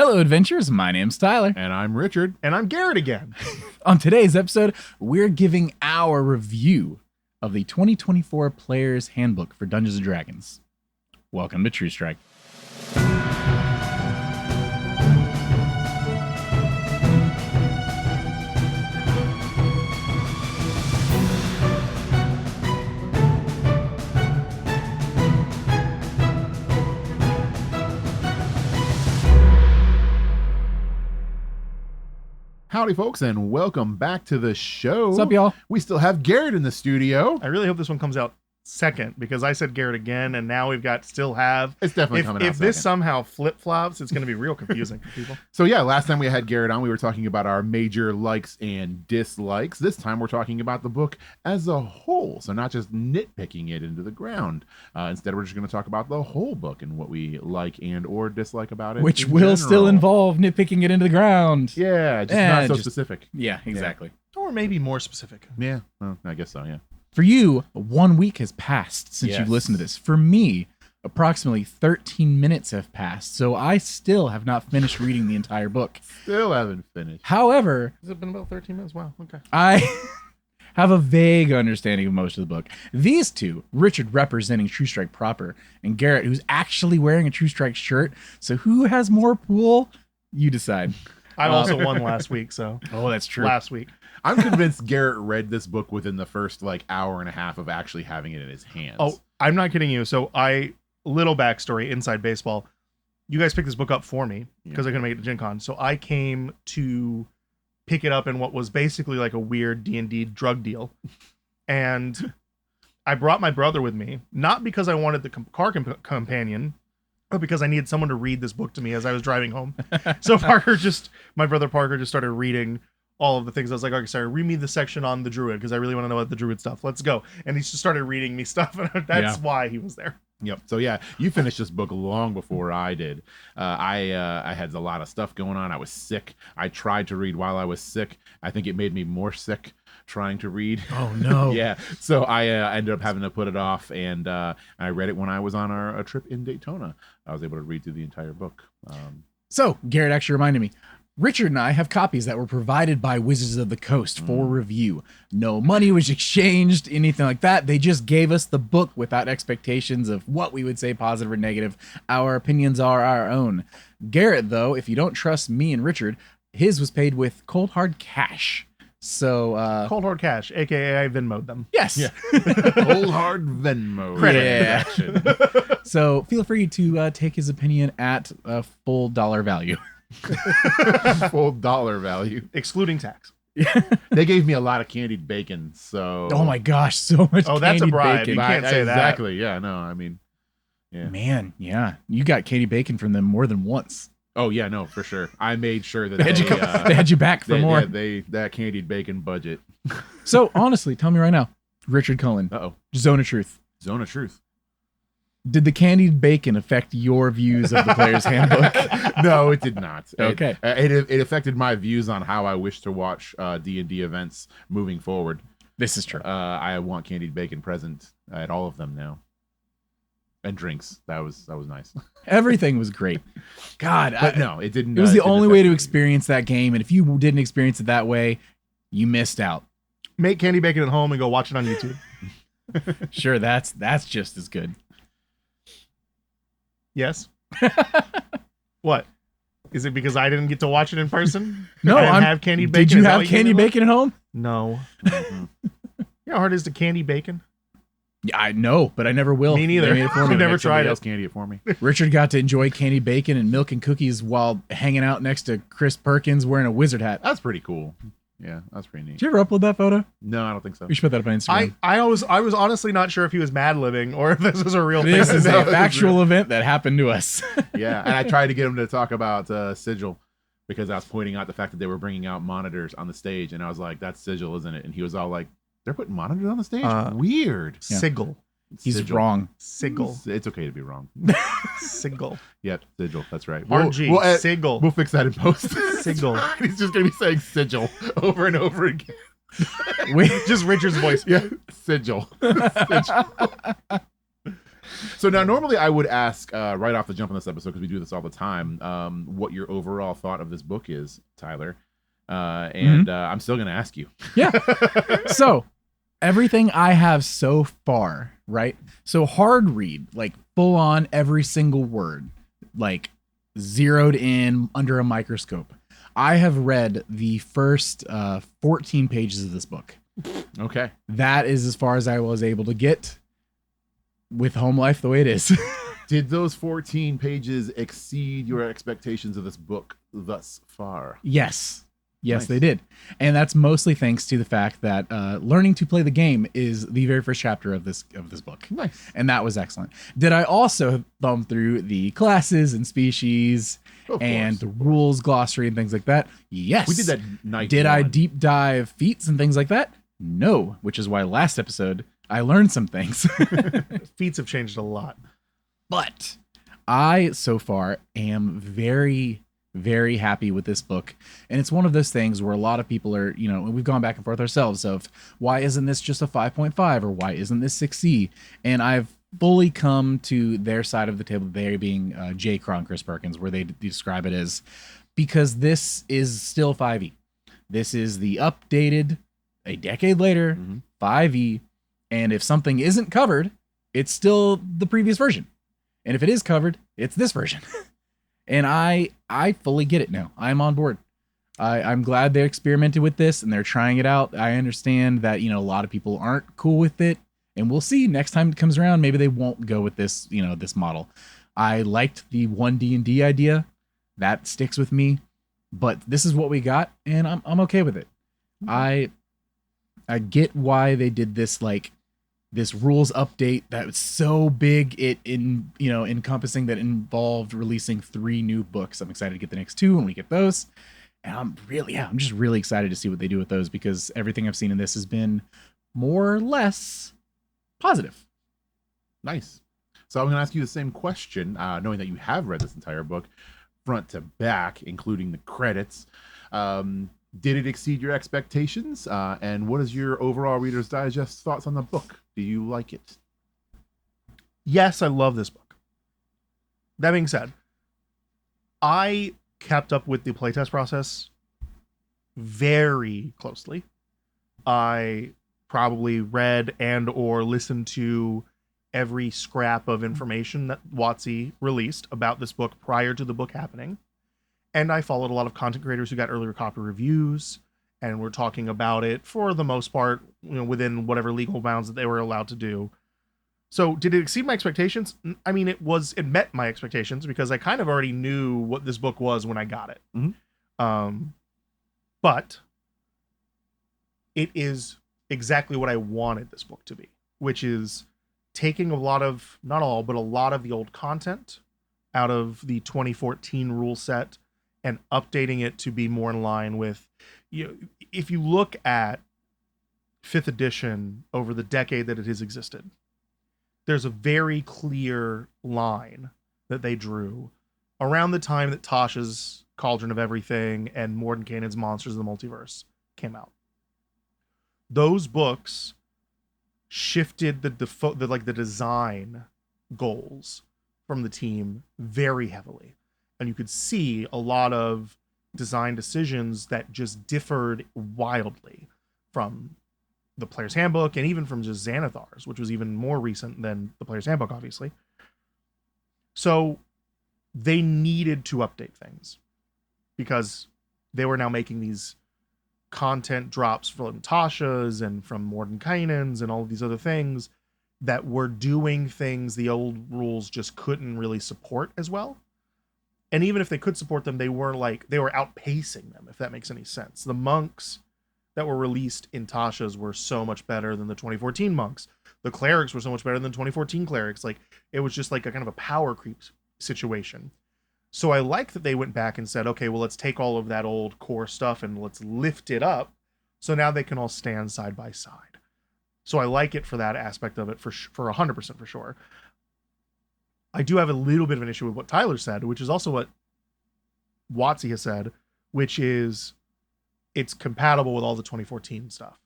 Hello, adventurers. My name's Tyler. And I'm Richard. And I'm Garrett again. On today's episode, we're giving our review of the 2024 Player's Handbook for Dungeons & Dragons. Welcome to True Strike. Howdy, folks, and welcome back to the show. What's up, y'all? We still have Garrett in the studio. I really hope this one comes out second because I said Garrett again, and now we've got still have. It's definitely coming out If this second. somehow flip-flops, it's going to be real confusing for people. So yeah, last time we had Garrett on, we were talking about our major likes and dislikes. This time we're talking about the book as a whole, so not just nitpicking it into the ground. Instead, we're just going to talk about the whole book and what we like and or dislike about it. Which in will general. still involve nitpicking it into the ground. Yeah, just not so specific. Yeah, exactly. Or maybe more specific. Yeah, well, I guess so, yeah. For you, 1 week has passed since Yes. you've listened to this. For me, approximately 13 minutes have passed, so I still have not finished reading the entire book. Still haven't finished. However, Has it been about 13 minutes? Wow, okay. I have a vague understanding of most of the book. These two, Richard representing True Strike proper, and Garrett, who's actually wearing a True Strike shirt. So who has more pool? You decide. I also won last week, so. Oh, that's true. Last week. I'm convinced Garrett read this book within the first hour and a half of actually having it in his hands. Oh, I'm not kidding you. So little backstory, inside baseball. You guys picked this book up for me because I couldn't make it to Gen Con. So I came to pick it up in what was basically like a weird D&D drug deal. And I brought my brother with me, not because I wanted the car companion, but because I needed someone to read this book to me as I was driving home. So my brother Parker just started reading all of the things. I was like, okay, sorry, read me the section on the druid because I really want to know about the druid stuff. Let's go. And he just started reading me stuff, and that's why he was there. Yep. So yeah, you finished this book long before I did. I had a lot of stuff going on. I was sick. I tried to read while I was sick. I think it made me more sick trying to read. Oh no. Yeah. So I ended up having to put it off, and I read it when I was on our trip in Daytona. I was able to read through the entire book. So Garrett actually reminded me. Richard and I have copies that were provided by Wizards of the Coast for review. No money was exchanged, anything like that. They just gave us the book without expectations of what we would say, positive or negative. Our opinions are our own. Garrett, though, if you don't trust me and Richard, his was paid with cold hard cash. So Cold hard cash, aka I Venmo'd them. yes. Yeah. Cold hard Venmo. Credit. Yeah. So feel free to take his opinion at a full dollar value. Full dollar value. Excluding tax. They gave me a lot of candied bacon, so. Oh my gosh, so much. Oh, that's a candied bribe. bacon. You can't say that. Exactly. Yeah. No. I mean. Yeah. Man, yeah, you got candy bacon from them more than once. Oh yeah. No, for sure. I made sure that They had you back for more. That candied bacon budget. So honestly, tell me right now, Richard Cullen, Uh-oh. Zone of Truth. Zone of Truth. Did the candied bacon affect your views of the Player's Handbook? No, it did not. Okay. It affected my views on how I wish to watch D&D events moving forward. This is true. I want candied bacon present at all of them now. And drinks. That was nice. Everything was great. God, But no, it didn't. it was the didn't only way affect to me. experience that game, and if you didn't experience it that way, you missed out. Make candy bacon at home and go watch it on YouTube. Sure, that's just as good. Yes. What? Is it because I didn't get to watch it in person? No, I didn't have candied bacon. Did you Is that have what gave candy me bacon at home? No. Mhm. You know how hard it is to candy bacon? Yeah, I know, but I never will. Me neither. They made it for me. I've never Make somebody tried it. else candy it for me. Richard got to enjoy candy bacon and milk and cookies while hanging out next to Chris Perkins wearing a wizard hat. That's pretty cool. Yeah, that's pretty neat. Did you ever upload that photo? No, I don't think so. We should put that up on Instagram. I was honestly not sure if he was mad-libbing or if this was a real This thing. is No, a it's factual event that happened to us. Yeah, and I tried to get him to talk about Sigil because I was pointing out the fact that they were bringing out monitors on the stage, and I was like, "That's Sigil, isn't it?" And he was all like, "They're putting monitors on the stage? Weird." Yeah. Sigil. He's Sigil. wrong. Sigil. It's okay to be wrong. Sigil. Yep, Sigil. That's right. RG. Sigil. We'll fix that in post. Sigil. He's just gonna be saying Sigil over and over again. We, Just Richard's voice. Yeah, Sigil. Sigil. So now, normally I would ask right off the jump on this episode, because we do this all the time, what your overall thought of this book is, Tyler. I'm still going to ask you. Yeah. So everything I have so far, right? So hard read, like full on every single word, like zeroed in under a microscope. I have read the first 14 pages of this book. Okay. That is as far as I was able to get with home life the way it is. Did those 14 pages exceed your expectations of this book thus far? Yes. Yes, Nice. they did. And that's mostly thanks to the fact that learning to play the game is the very first chapter of this book. Nice. And that was excellent. Did I also thumb through the classes and species and the rules glossary and things like that? Yes. We did that night. Did I deep dive feats and things like that? No, which is why last episode I learned some things. Feats have changed a lot. But I, so far, am very, very happy with this book. And it's one of those things where a lot of people are, we've gone back and forth ourselves of why isn't this just a 5.5 or why isn't this 6C? And I've fully come to their side of the table, they being J. Cron, Chris Perkins, where they describe it as, because this is still 5e. This is the updated, a decade later, 5e. And if something isn't covered, it's still the previous version. And if it is covered, it's this version. And I fully get it now. I'm on board. I'm glad they experimented with this and they're trying it out. I understand that, a lot of people aren't cool with it. And we'll see next time it comes around. Maybe they won't go with this, this model. I liked the 1D&D idea. That sticks with me. But this is what we got, and I'm okay with it. I get why they did this, this rules update that was so big, encompassing that involved releasing 3 new books. I'm excited to get the next 2 when we get those. And I'm just really excited to see what they do with those, because everything I've seen in this has been more or less positive. Nice. So I'm going to ask you the same question, knowing that you have read this entire book front to back, including the credits. Did it exceed your expectations? And what is your overall Reader's Digest thoughts on the book? Do you like it? Yes, I love this book. That being said, I kept up with the playtest process very closely. I probably read and or listened to every scrap of information that WOTC released about this book prior to the book happening. And I followed a lot of content creators who got earlier copy reviews and were talking about it for the most part, within whatever legal bounds that they were allowed to do. So did it exceed my expectations? I mean, it met my expectations because I kind of already knew what this book was when I got it. But it is exactly what I wanted this book to be, which is taking a lot of, not all, but a lot of the old content out of the 2014 rule set and updating it to be more in line with, if you look at 5th edition over the decade that it has existed, there's a very clear line that they drew around the time that Tasha's Cauldron of Everything and Mordenkainen's Monsters of the Multiverse came out. Those books shifted the design goals from the team very heavily. And you could see a lot of design decisions that just differed wildly from the Player's Handbook and even from just Xanathar's, which was even more recent than the Player's Handbook, obviously. So they needed to update things because they were now making these content drops from Tasha's and from Mordenkainen's and all of these other things that were doing things the old rules just couldn't really support as well. And even if they could support them, they were outpacing them, if that makes any sense. The monks that were released in Tasha's were so much better than the 2014 monks. The clerics were so much better than 2014 clerics. It was just like a kind of a power creep situation. So I like that they went back and said, okay, well, let's take all of that old core stuff and let's lift it up. So now they can all stand side by side. So I like it for that aspect of it for 100% for sure. I do have a little bit of an issue with what Tyler said, which is also what WOTC has said, which is it's compatible with all the 2014 stuff.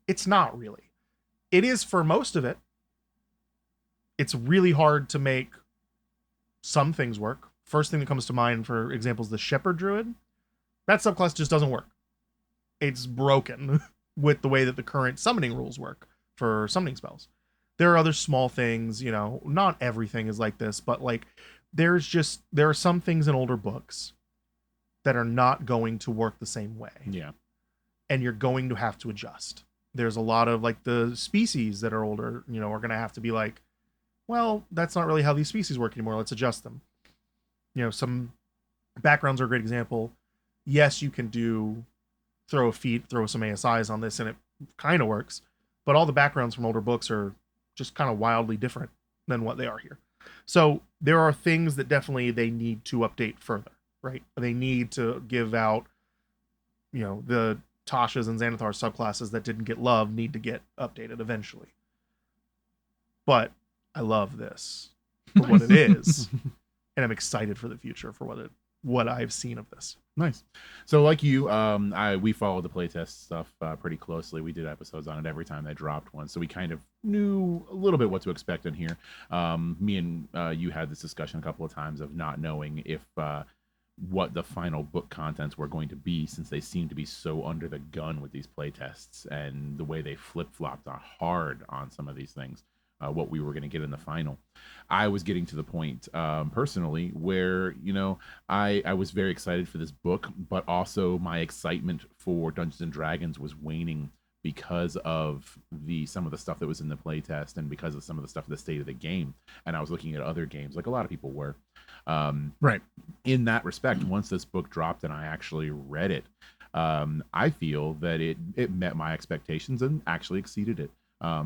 It's not really. It is for most of it. it's really hard to make some things work. First thing that comes to mind, for example, is the Shepherd Druid. That subclass just doesn't work. It's broken with the way that the current summoning rules work for summoning spells. There are other small things, you know, not everything is like this, but like there are some things in older books that are not going to work the same way. Yeah. And you're going to have to adjust. There's a lot of like the species that are older, you know, are going to have to be like, well, that's not really how these species work anymore. Let's adjust them. You know, some backgrounds are a great example. Yes, you can throw some ASIs on this and it kind of works, but all the backgrounds from older books are just kind of wildly different than what they are here. So there are things that definitely they need to update further, right? They need to give out, you know, the Tashas and Xanathar subclasses that didn't get love need to get updated eventually. But I love this for what it is. And I'm excited for the future for what I've seen of this. Nice. So like you, we followed the playtest stuff pretty closely. We did episodes on it every time they dropped one. So we kind of knew a little bit what to expect in here. Me and you had this discussion a couple of times of not knowing if what the final book contents were going to be, since they seem to be so under the gun with these playtests and the way they flip-flopped hard on some of these things. What we were going to get in the final. I was getting to the point personally where, you know, I was very excited for this book, but also my excitement for Dungeons and Dragons was waning because of some of the stuff that was in the playtest and because of some of the stuff in the state of the game. And I was looking at other games like a lot of people were. Right. In that respect, once this book dropped and I actually read it, I feel that it met my expectations and actually exceeded it.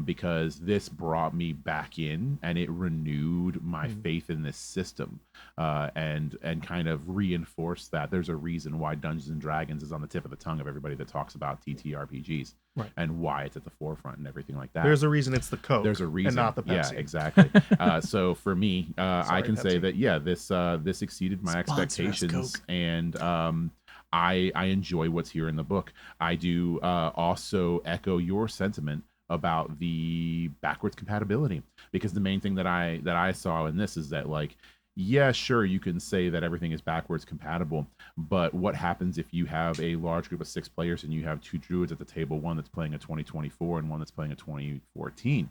Because this brought me back in and it renewed my faith in this system and kind of reinforced that there's a reason why Dungeons and Dragons is on the tip of the tongue of everybody that talks about TTRPGs, right, and why it's at the forefront and everything like that. There's a reason it's the Coke. There's a reason, and not the Pepsi. Yeah, exactly. So for me, I can Pepsi. say that this exceeded my expectations, and I enjoy what's here in the book. I do also echo your sentiment about the backwards compatibility, because the main thing that I saw in this is that, like, yeah, sure, you can say that everything is backwards compatible, but what happens if you have a large group of 6 players and you have 2 druids at the table, one that's playing a 2024 and one that's playing a 2014?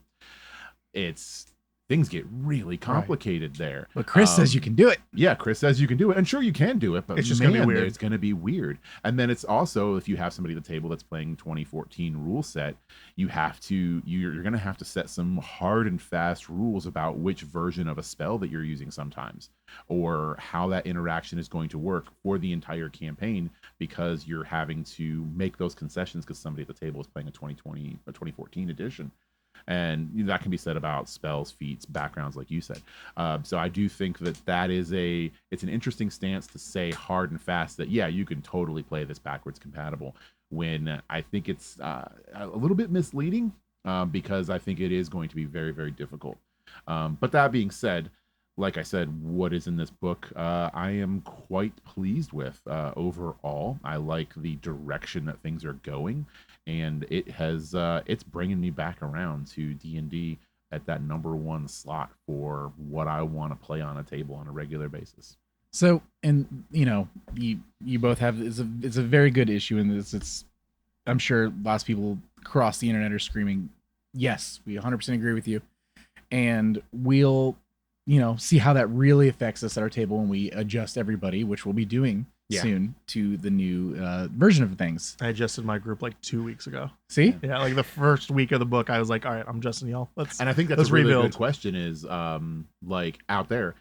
Things get really complicated there. But Chris says you can do it. Yeah, Chris says you can do it. And sure, you can do it, but it's just going to be weird. It's going to be weird. And then it's also, if you have somebody at the table that's playing 2014 rule set, you're going to have to set some hard and fast rules about which version of a spell that you're using sometimes, or how that interaction is going to work for the entire campaign, because you're having to make those concessions because somebody at the table is playing a 2020 or 2014 edition. And that can be said about spells, feats, backgrounds, like you said. So I do think that is it's an interesting stance to say hard and fast that, yeah, you can totally play this backwards compatible, when I think it's a little bit misleading, because I think it is going to be very, very difficult. But that being said, like I said, what is in this book, I am quite pleased with overall. I like the direction that things are going, and it's bringing me back around to D&D at that number 1 slot for what I want to play on a table on a regular basis. So, and you know, you both have it's a very good issue in this. It's, I'm sure lots of people across the internet are screaming, yes, we 100% agree with you, and we'll, you know, see how that really affects us at our table when we adjust everybody, which we'll be doing soon, to the new version of things. I adjusted my group like 2 weeks ago. See? Yeah, like the first week of the book, I was like, all right, I'm adjusting y'all. And I think that's a really good question is, like, out there,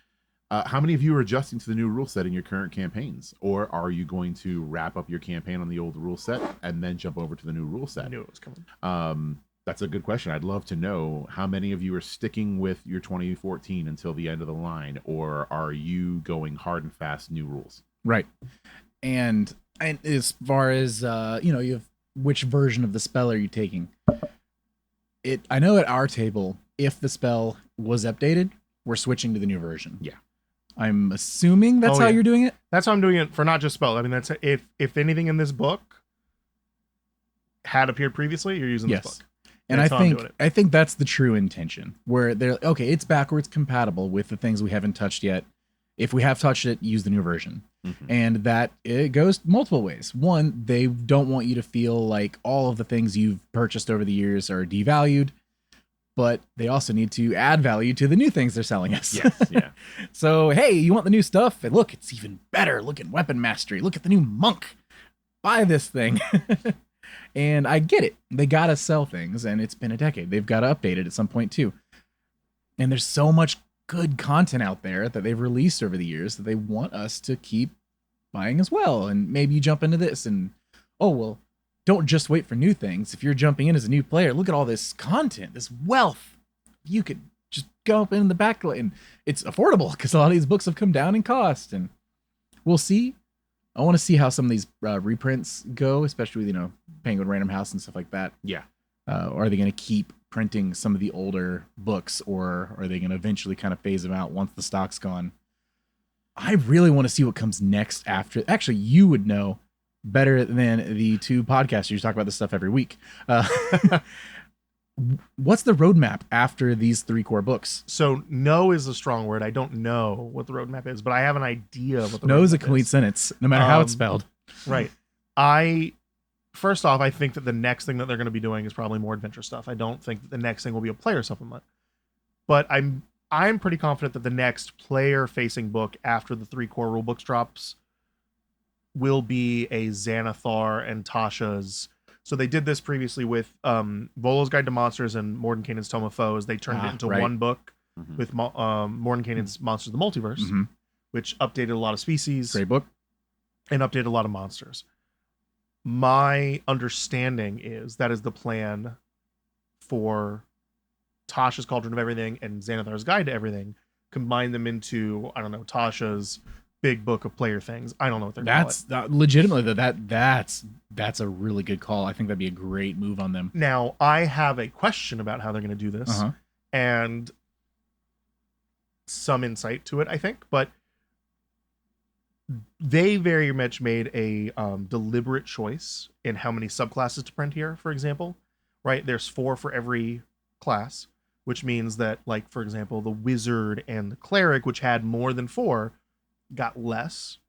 how many of you are adjusting to the new rule set in your current campaigns? Or are you going to wrap up your campaign on the old rule set and then jump over to the new rule set? I knew it was coming. That's a good question. I'd love to know how many of you are sticking with your 2014 until the end of the line, or are you going hard and fast new rules? Right. And as far as, you know, you have which version of the spell are you taking? I know at our table, if the spell was updated, we're switching to the new version. Yeah. I'm assuming that's how you're doing it. That's how I'm doing it for not just spell. I mean, that's if anything in this book had appeared previously, you're using this book. And That's how I'm doing it. I think that's the true intention, where they're okay, it's backwards compatible with the things we haven't touched yet. If we have touched it, use the new version. And that it goes multiple ways. One, they don't want you to feel like all of the things you've purchased over the years are devalued, but they also need to add value to the new things they're selling us. Yes, yeah. So, hey, you want the new stuff? And look, it's even better. Look at weapon mastery. Look at the new monk. Buy this thing. And I get it. They got to sell things, and it's been a decade. They've got to update it at some point, too. And there's so much good content out there that they've released over the years that they want us to keep buying as well. And maybe you jump into this and, oh, well, don't just wait for new things. If you're jumping in as a new player, look at all this content, this wealth. You could just go up in the back, and it's affordable because a lot of these books have come down in cost. And we'll see. I want to see how some of these reprints go, especially with, Penguin Random House and stuff like that. Yeah. Are they going to keep printing some of the older books, or are they going to eventually kind of phase them out once the stock's gone? I really want to see what comes next after. Actually, you would know better than the two podcasters who talk about this stuff every week. What's the roadmap after these 3 core books? So know is a strong word. I don't know what the roadmap is, but I have an idea of what the No is a roadmap complete sentence, no matter how it's spelled. Right. First off, I think that the next thing that they're going to be doing is probably more adventure stuff. I don't think that the next thing will be a player supplement. But I'm pretty confident that the next player-facing book after the 3 core rulebooks drops will be a Xanathar and Tasha's. So they did this previously with Volo's Guide to Monsters and Mordenkainen's Tome of Foes. They turned it into one book with Mordenkainen's Monsters of the Multiverse, which updated a lot of species. Great book. And updated a lot of monsters. My understanding is that is the plan for Tasha's Cauldron of Everything and Xanathar's Guide to Everything. Combine them into, I don't know, Tasha's big book of player things. I don't know what they're calling it. Legitimately, that's a really good call. I think that'd be a great move on them. Now, I have a question about how they're going to do this and some insight to it, I think, but they very much made a deliberate choice in how many subclasses to print here, for example, right? There's 4 for every class, which means that, like, for example, the wizard and the cleric, which had more than 4, got less,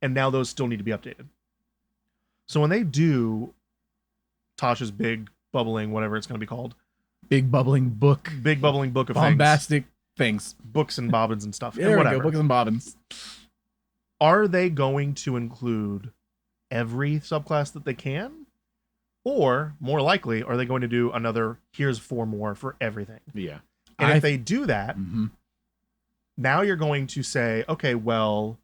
and now those still need to be updated. So when they do Tasha's big bubbling, whatever it's going to be called, big bubbling book of bombastic things, books and bobbins and stuff, there and whatever. We go, books and bobbins. Are they going to include every subclass that they can? Or, more likely, are they going to do another, here's 4 more for everything? Yeah. And if they do that, now you're going to say, okay, well,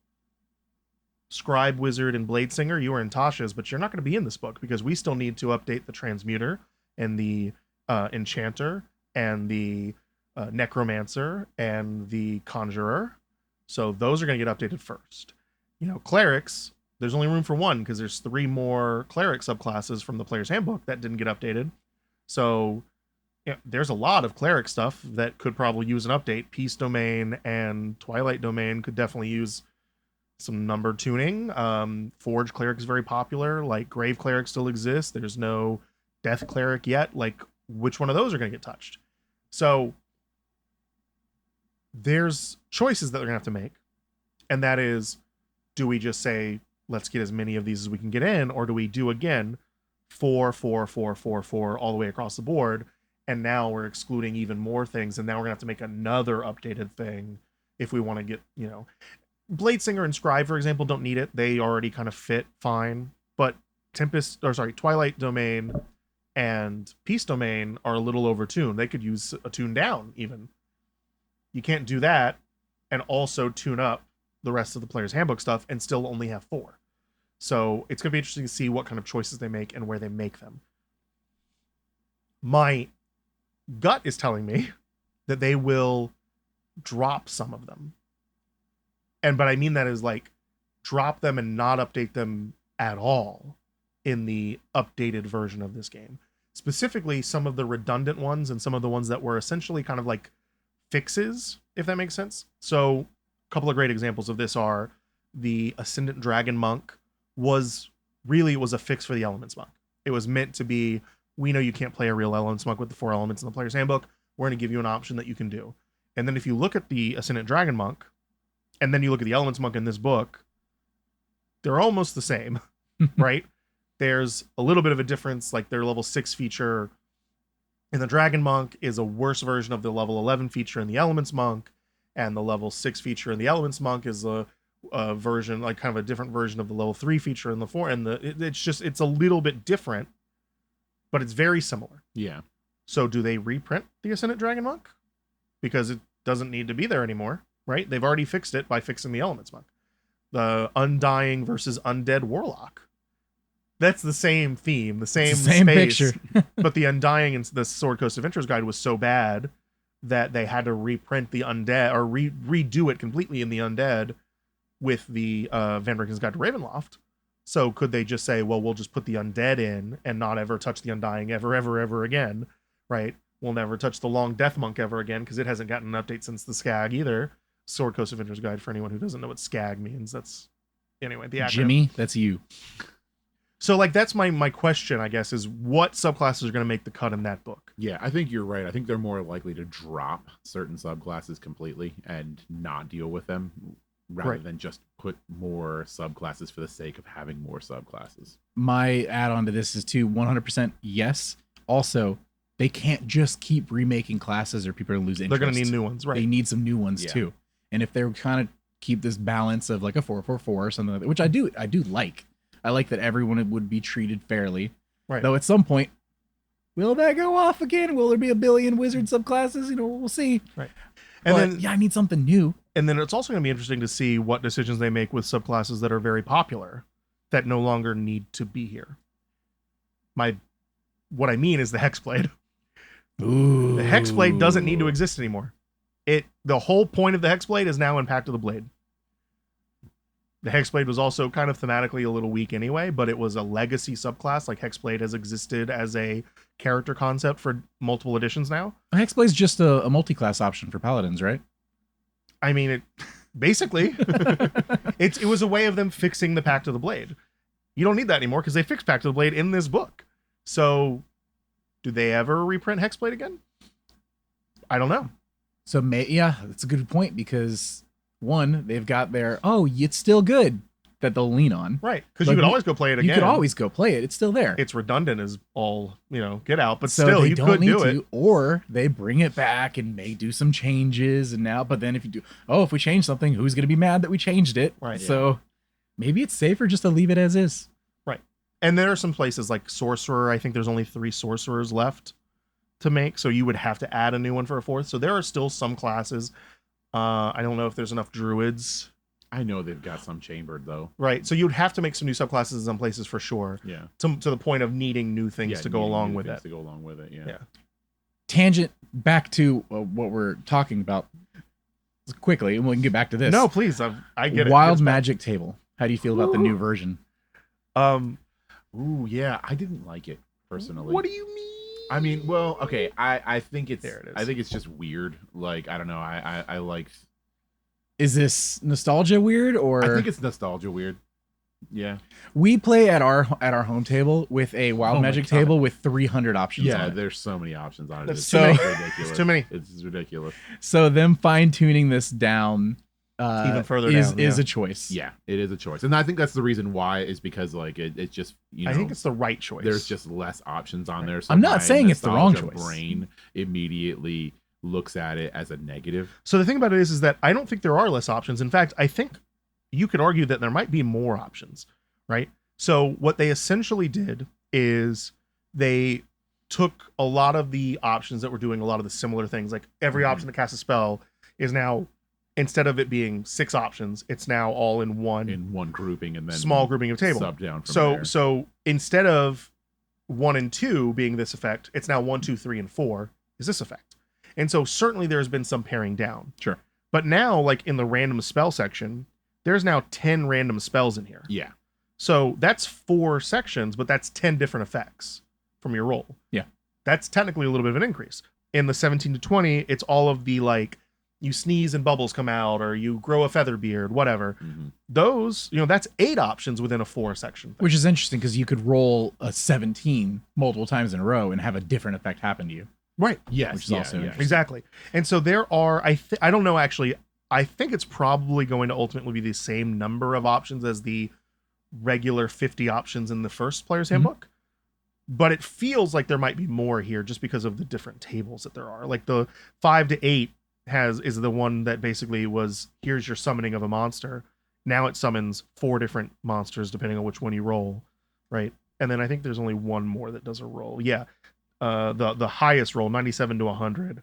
Scribe, Wizard, and Bladesinger, you are in Tasha's, but you're not going to be in this book because we still need to update the Transmuter and the Enchanter and the Necromancer and the Conjurer. So those are going to get updated first. Clerics, there's only room for 1 because there's 3 more cleric subclasses from the Player's Handbook that didn't get updated. So there's a lot of cleric stuff that could probably use an update. Peace Domain and Twilight Domain could definitely use some number tuning. Forge Cleric is very popular. Like, Grave Cleric still exists. There's no Death Cleric yet. Like, which one of those are going to get touched? So there's choices that they're going to have to make. And that is, do we just say, let's get as many of these as we can get in? Or do we do, again, 4, 4, 4, 4, 4 all the way across the board? And now we're excluding even more things. And now we're going to have to make another updated thing if we want to get, Bladesinger and Scribe, for example, don't need it. They already kind of fit fine. But Twilight Domain and Peace Domain are a little overtuned. They could use a tune down, even. You can't do that and also tune up the rest of the Player's Handbook stuff and still only have 4. So it's going to be interesting to see what kind of choices they make and where they make them. My gut is telling me that they will drop some of them. But I mean that as, like, drop them and not update them at all in the updated version of this game. Specifically, some of the redundant ones and some of the ones that were essentially kind of like fixes, if that makes sense. So a couple of great examples of this are the Ascendant Dragon Monk was a fix for the Elements Monk. It was meant to be we know you can't play a real Elements Monk with the 4 elements in the player's handbook. We're going to give you an option that you can do. And then if you look at the Ascendant Dragon Monk, and then you look at the Elements Monk in this book, they're almost the same, right? There's a little bit of a difference, like their level 6 feature in the Dragon Monk is a worse version of the level 11 feature in the Elements Monk, and the level 6 feature in the Elements Monk is a version, like kind of a different version of the level 3 feature in the 4, and it's a little bit different, but it's very similar. Yeah. So do they reprint the Ascendant Dragon Monk? Because it doesn't need to be there anymore, right? They've already fixed it by fixing the Elements Monk. The Undying versus Undead Warlock. That's the same theme, the same space, picture. but the Undying in the Sword Coast Adventures Guide was so bad that they had to reprint the Undead, or redo it completely in the Undead with the Van Rieken's Guide to Ravenloft. So could they just say, well, we'll just put the Undead in and not ever touch the Undying ever again, right? We'll never touch the Long Death Monk ever again because it hasn't gotten an update since the Skag either. Sword Coast Adventures Guide, for anyone who doesn't know what Skag means. That's, anyway, the acronym. Jimmy, that's you. So, like, that's my question, I guess, is what subclasses are going to make the cut in that book? Yeah, I think you're right. I think they're more likely to drop certain subclasses completely and not deal with them rather than just put more subclasses for the sake of having more subclasses. My add-on to this is too 100% yes. Also, they can't just keep remaking classes or people are lose interest. They're going to need new ones, right? They need some new ones too. And if they're kind of keep this balance of like a 4-4-4 or something like that, which I do like. I like that everyone would be treated fairly. Right. Though at some point, will that go off again? Will there be a billion wizard subclasses? We'll see. Right. And then I need something new. And then it's also going to be interesting to see what decisions they make with subclasses that are very popular that no longer need to be here. What I mean is the Hexblade. Ooh. The Hexblade doesn't need to exist anymore. The whole point of the Hexblade is now Impact of the Blade. The Hexblade was also kind of thematically a little weak anyway, but it was a legacy subclass. Like Hexblade has existed as a character concept for multiple editions now. Hexblade's just a multi-class option for paladins, right? I mean, it basically it was a way of them fixing the Pact of the Blade. You don't need that anymore because they fixed Pact of the Blade in this book. So, do they ever reprint Hexblade again? I don't know. So, that's a good point because one, they've got their, it's still good that they'll lean on. Right. Because you could always go play it again. You could always go play it. It's still there. It's redundant as all, get out. But so still, you could do it. Or they bring it back and may do some changes. But then if you do, if we change something, who's going to be mad that we changed it? Right. So maybe it's safer just to leave it as is. Right. And there are some places like Sorcerer. I think there's only 3 Sorcerers left to make. So you would have to add a new one for a 4th. So there are still some classes. I don't know if there's enough Druids. I know they've got some chambered though. Right. So you'd have to make some new subclasses in some places for sure. Yeah. To the point of needing new things to go along with it. To go along with it. Yeah. Tangent back to what we're talking about quickly, and we can get back to this. No, please. I get it. Wild Magic Table. How do you feel about the new version? Ooh, yeah. I didn't like it personally. What do you mean? I mean, well, okay. I think it's there. It is. I think it's just weird. Like, I don't know. I liked. Is this nostalgia weird or? I think it's nostalgia weird. Yeah. We play at our home table with a Wild Magic table with 300 options. Yeah, on it. There's so many options on it. That's It's so ridiculous. It's too many. It's ridiculous. So them fine tuning this down even further is a choice. Yeah, it is a choice, and I think that's the reason why is because like it's just I think it's the right choice. There's just less options on there. So I'm not saying it's the wrong choice. Brain immediately looks at it as a negative. So the thing about it is that I don't think there are less options. In fact, I think you could argue that there might be more options, right? So what they essentially did is they took a lot of the options that were doing a lot of the similar things. Like every option to cast a spell is now, instead of it being 6 options, it's now all in one grouping and then small grouping of table. Sub down from there. So instead of 1 and 2 being this effect, it's now 1, 2, 3, and 4 is this effect. And so certainly there's been some paring down. Sure. But now, like in the random spell section, there's now 10 random spells in here. Yeah. So that's 4 sections, but that's 10 different effects from your roll. Yeah. That's technically a little bit of an increase. In the 17 to 20, it's all of the like you sneeze and bubbles come out, or you grow a feather beard, whatever. Mhm. Those, that's 8 options within a 4 section. Which is interesting because you could roll a 17 multiple times in a row and have a different effect happen to you. Right. Yes. Which is also interesting. Exactly. And so there are, I don't know, actually, I think it's probably going to ultimately be the same number of options as the regular 50 options in the first player's handbook. But it feels like there might be more here just because of the different tables that there are. Like the 5 to 8 is the one that basically was, here's your summoning of a monster. Now it summons 4 different monsters depending on which one you roll, right? And then I think there's only one more that does a roll. Yeah. The highest roll, 97 to 100,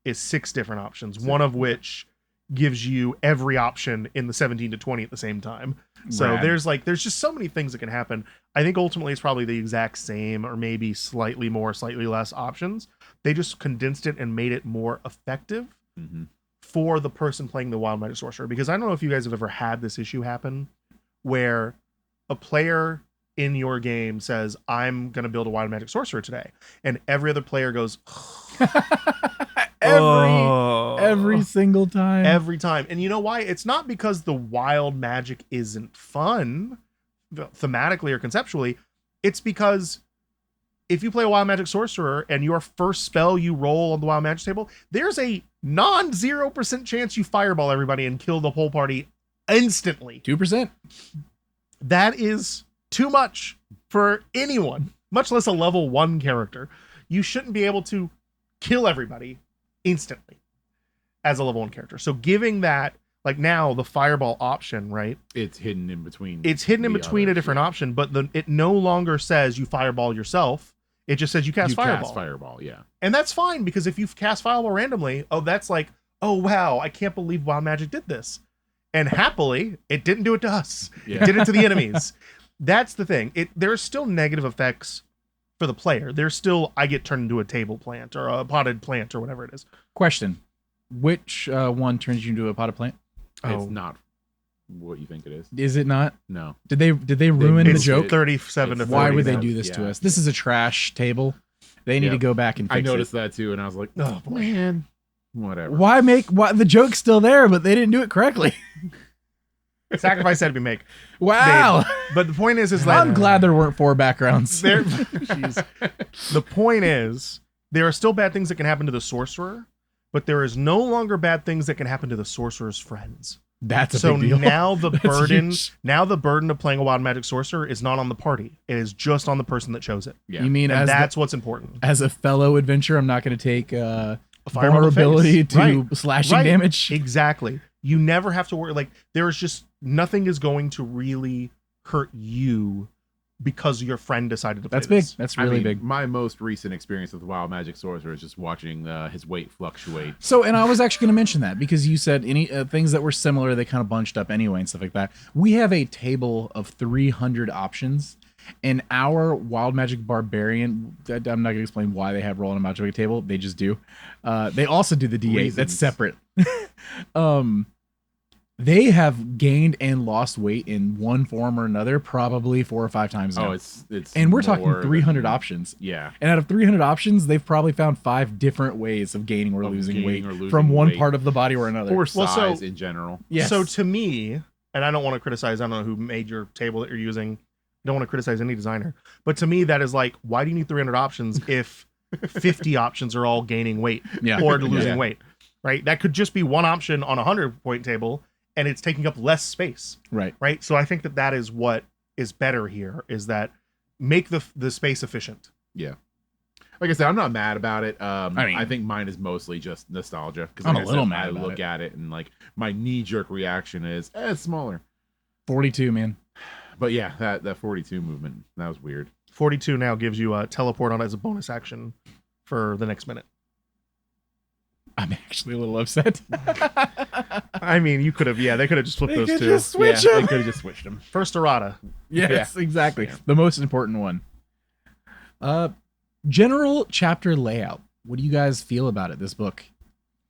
is 6 different options, one of which gives you every option in the 17 to 20 at the same time. So Rad. there's just so many things that can happen. I think ultimately it's probably the exact same or maybe slightly more, slightly less options. They just condensed it and made it more effective for the person playing the Wild Magic Sorcerer. Because I don't know if you guys have ever had this issue happen where a player in your game says, I'm going to build a Wild Magic Sorcerer today. And every other player goes, Every single time. every time. And you know why? It's not because the wild magic isn't fun thematically or conceptually. It's because if you play a Wild Magic Sorcerer and your first spell you roll on the Wild Magic table, there's a non-0% chance you fireball everybody and kill the whole party instantly. 2%. That is too much for anyone, much less a level 1 character. You shouldn't be able to kill everybody instantly as a level 1 character. So giving that, like now the fireball option, right? It's hidden in between. It's hidden in the between a others, different yeah. option, but it no longer says you fireball yourself. It just says you cast fireball. Cast fireball, yeah. And that's fine, because if you cast fireball randomly, that's like, oh wow, I can't believe Wild Magic did this. And happily, it didn't do it to us. Yeah. It did it to the enemies. That's the thing. There's still negative effects for the player. There's still, I get turned into a table plant or a potted plant or whatever it is. Question. Which one turns you into a potted plant? It's not what you think it is. Is it not? No. Did they ruin the It's joke? 37 to 40. Why would they now. do this to Yeah. us? This is a trash table. They need Yeah. to go back and fix I noticed it. that too, and I was like, Oh, boy. man, whatever. Why the joke's still there, but they didn't do it correctly? Sacrifice had to be made. Wow. But the point is that I'm glad there weren't 4 backgrounds. Jeez. The point is, there are still bad things that can happen to the sorcerer, but there is no longer bad things that can happen to the sorcerer's friends. That's a So big deal. now the That's burden, huge. of playing a Wild Magic Sorcerer is not on the party. It is just on the person that chose it. Yeah. You mean And as that's what's important. as a fellow adventurer, I'm not going to take A fireball to the vulnerability face. to Right. slashing Right. damage. Exactly. You never have to worry. Like, there is just nothing is going to really hurt you because your friend decided to play That's big. this. That's I really mean, big. My most recent experience with Wild Magic Sorcerer is just watching his weight fluctuate. So, and I was actually going to mention that because you said any things that were similar, they kind of bunched up anyway and stuff like that. We have a table of 300 options, and our Wild Magic Barbarian, I'm not going to explain why they have roll on a magic table. They just do. They also do the D8. That's Reasons. separate. They have gained and lost weight in one form or another, probably 4 or 5 times now. Oh, it's and we're talking more 300 than- options. Yeah. And out of 300 options, they've probably found 5 different ways of gaining or Of losing gaining weight or losing from one weight. part of the body or another. Or Well, size so- in general. Yes. So to me, and I don't want to criticize, I don't know who made your table that you're using. I don't want to criticize any designer. But to me, that is like, why do you need 300 options if 50 options are all gaining weight Yeah. or losing Yeah. weight, right? That could just be one option on a 100-point table, and it's taking up less space, Right. right? So I think that is what is better here, is that make the space efficient. Yeah. Like I said, I'm not mad about it. mean- I think mine is mostly just nostalgia. Because I'm a little mad I about look at it and like my knee-jerk reaction is, it's smaller. 42, man. But yeah, that 42 movement, that was weird. 42 now gives you a teleport on as a bonus action for the next minute. I'm actually a little upset. I mean, you could have, they could have just flipped They those could two. just switch They them. could have just switched them. First errata. Yes, exactly. Yeah. The most important one. General chapter layout. What do you guys feel about it, this book?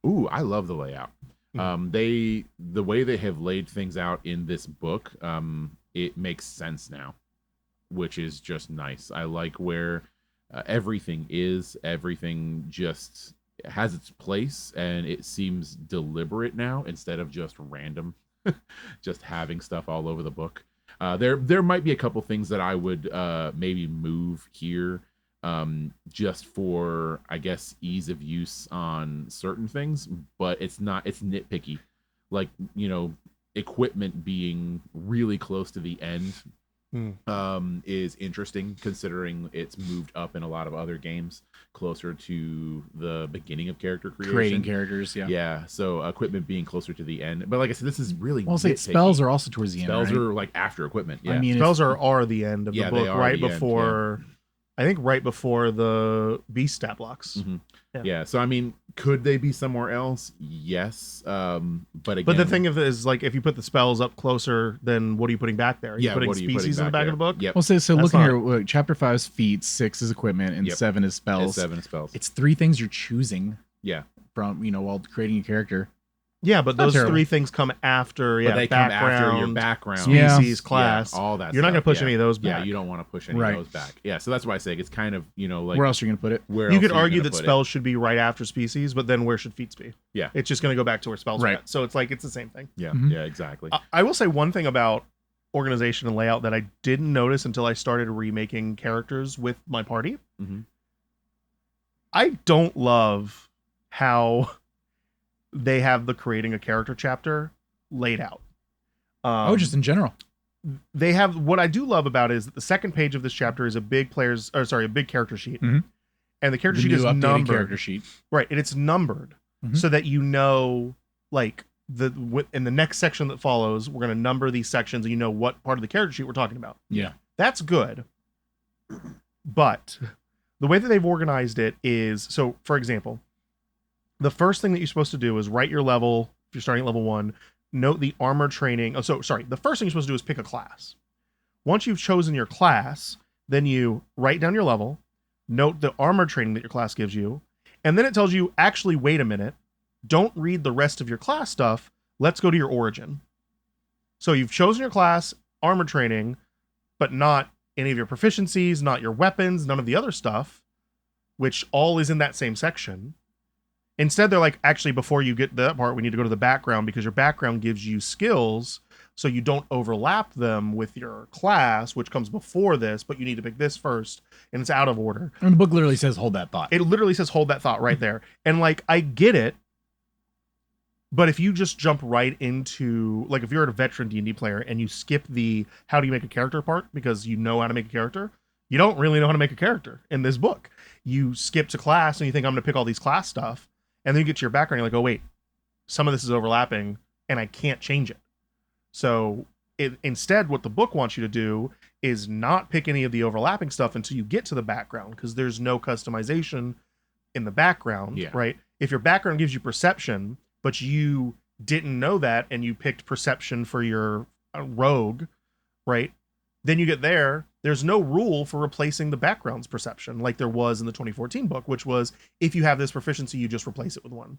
Ooh, I love the layout. The way they have laid things out in this book, it makes sense now, which is just nice. I like where everything just it has its place, and it seems deliberate now instead of just random, just having stuff all over the book. There might be a couple things that I would maybe move here, just for, I guess, ease of use on certain things, but it's nitpicky. Like, equipment being really close to the end is interesting, considering it's moved up in a lot of other games closer to the beginning of character creating characters. Yeah, so equipment being closer to the end, but like I said, this is really say spells are also towards the spells end, right? are like after equipment. Yeah, I mean, Spells are the end of the book, right before I think right before the beast stat blocks. Yeah, so I mean, could they be somewhere else? Yes, but again, but the thing is, like, if you put the spells up closer, then what are you putting back there? Are you putting species in the back of the book? Yep. Well, so looking here, look, chapter 5 is feats, 6 is equipment, and 7 is spells. 7 is spells. It's 3 things you're choosing. Yeah. From while creating a character. Yeah, but those 3 things come after. But they come after your background, species, class, all that. You're not going to push any of those back. Yeah, you don't want to push any of those back. Yeah, so that's why I say it's kind of like where else are you going to put it? Where you could argue that spells should be right after species, but then where should feats be? Yeah, it's just going to go back to where spells are at. So it's like it's the same thing. Yeah, yeah, exactly. I will say one thing about organization and layout that I didn't notice until I started remaking characters with my party. I don't love how they have the creating a character chapter laid out. Just in general. They have, what I do love about it is that the second page of this chapter is a big character sheet. And the character sheet is numbered. Character sheet. Right, and it's numbered so that like in the next section that follows, we're going to number these sections and you know what part of the character sheet we're talking about. Yeah. That's good. But the way that they've organized it is, so for example, the first thing that you're supposed to do is write your level. If you're starting at level 1, note the armor training. The first thing you're supposed to do is pick a class. Once you've chosen your class, then you write down your level, note the armor training that your class gives you, and then it tells you, actually, wait a minute, don't read the rest of your class stuff. Let's go to your origin. So you've chosen your class, armor training, but not any of your proficiencies, not your weapons, none of the other stuff, which all is in that same section. Instead, they're like, actually, before you get to that part, we need to go to the background because your background gives you skills so you don't overlap them with your class, which comes before this, but you need to pick this first, and it's out of order. And the book literally says, hold that thought. It literally says, hold that thought right there. And, like, I get it, but if you just jump right into, like, if you're a veteran D&D player and you skip the how do you make a character part because you know how to make a character, you don't really know how to make a character in this book. You skip to class and you think, I'm going to pick all these class stuff. And then you get to your background, you're like, oh, wait, some of this is overlapping, and I can't change it. So instead, what the book wants you to do is not pick any of the overlapping stuff until you get to the background, because there's no customization in the background, right? If your background gives you perception, but you didn't know that, and you picked perception for your rogue, right? Then you get there's no rule for replacing the background's perception like there was in the 2014 book, which was if you have this proficiency, you just replace it with one.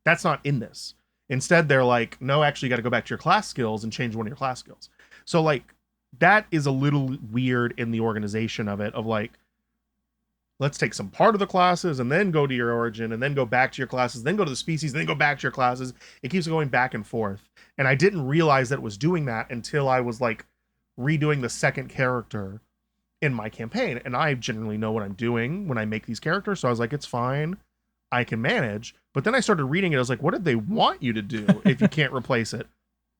That's not in this. Instead, they're like, no, actually, you got to go back to your class skills and change one of your class skills. So, like, that is a little weird in the organization of it, of like, let's take some part of the classes and then go to your origin and then go back to your classes, then go to the species, then go back to your classes. It keeps going back and forth. And I didn't realize that it was doing that until I was like redoing the second character in my campaign. And I generally know what I'm doing when I make these characters. So I was like, it's fine. I can manage. But then I started reading it. I was like, what did they want you to do if you can't replace it?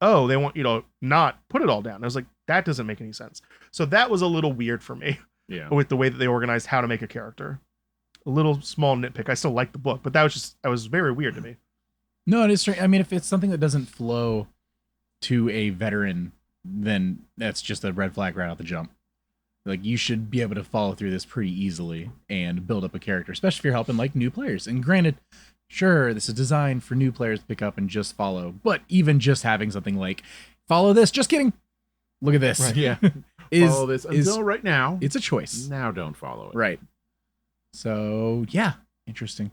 Oh, they want you to not put it all down. I was like, that doesn't make any sense. So that was a little weird for me with the way that they organized how to make a character. A little small nitpick. I still like the book, but that was very weird to me. No, it is strange. I mean, if it's something that doesn't flow to a veteran, then that's just a red flag right out the jump. Like, you should be able to follow through this pretty easily and build up a character, especially if you're helping like new players. And granted, sure, this is designed for new players to pick up and just follow, but even just having something like follow this, just kidding, look at this. Right. Yeah. Follow this until right now. It's a choice. Now don't follow it. Right. So yeah, interesting.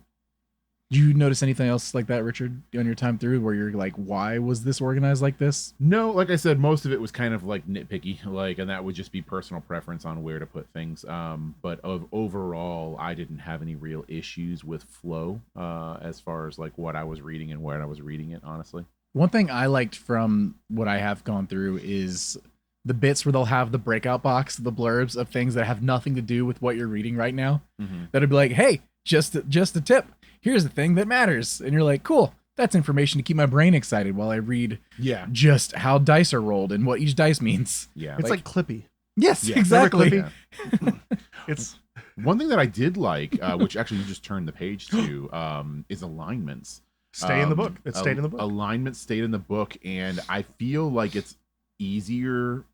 Do you notice anything else like that, Richard, on your time through where you're like, why was this organized like this? No, like I said, most of it was kind of like nitpicky, like, and that would just be personal preference on where to put things. But overall, I didn't have any real issues with flow, as far as like what I was reading and where I was reading it, honestly. One thing I liked from what I have gone through is the bits where they'll have the breakout box, the blurbs of things that have nothing to do with what you're reading right now. Mm-hmm. That'd be like, hey, just a tip. Here's the thing that matters. And you're like, cool. That's information to keep my brain excited while I read just how dice are rolled and what each dice means. Yeah. It's like Clippy. Yes, Yeah. exactly. Yeah. It's One thing that I did like, which actually you just turned the page to, is alignments. stay in the book. It stayed in the book. Alignment stayed in the book, and I feel like it's easier.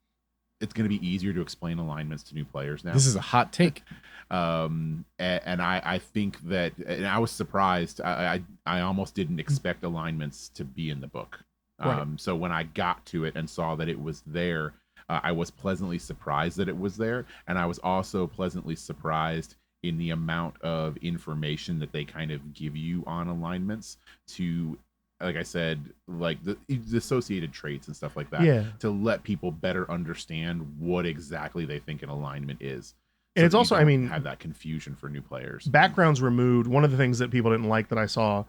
It's going to be easier to explain alignments to new players now. This is a hot take. And I think that, and I was surprised. I almost didn't expect alignments to be in the book. Right. So when I got to it and saw that it was there, I was pleasantly surprised that it was there, and I was also pleasantly surprised in the amount of information that they kind of give you on alignments to, like I said, like the associated traits and stuff like that, to let people better understand what exactly they think an alignment is. And it's also, I mean, have that confusion for new players. Backgrounds removed. One of the things that people didn't like that I saw,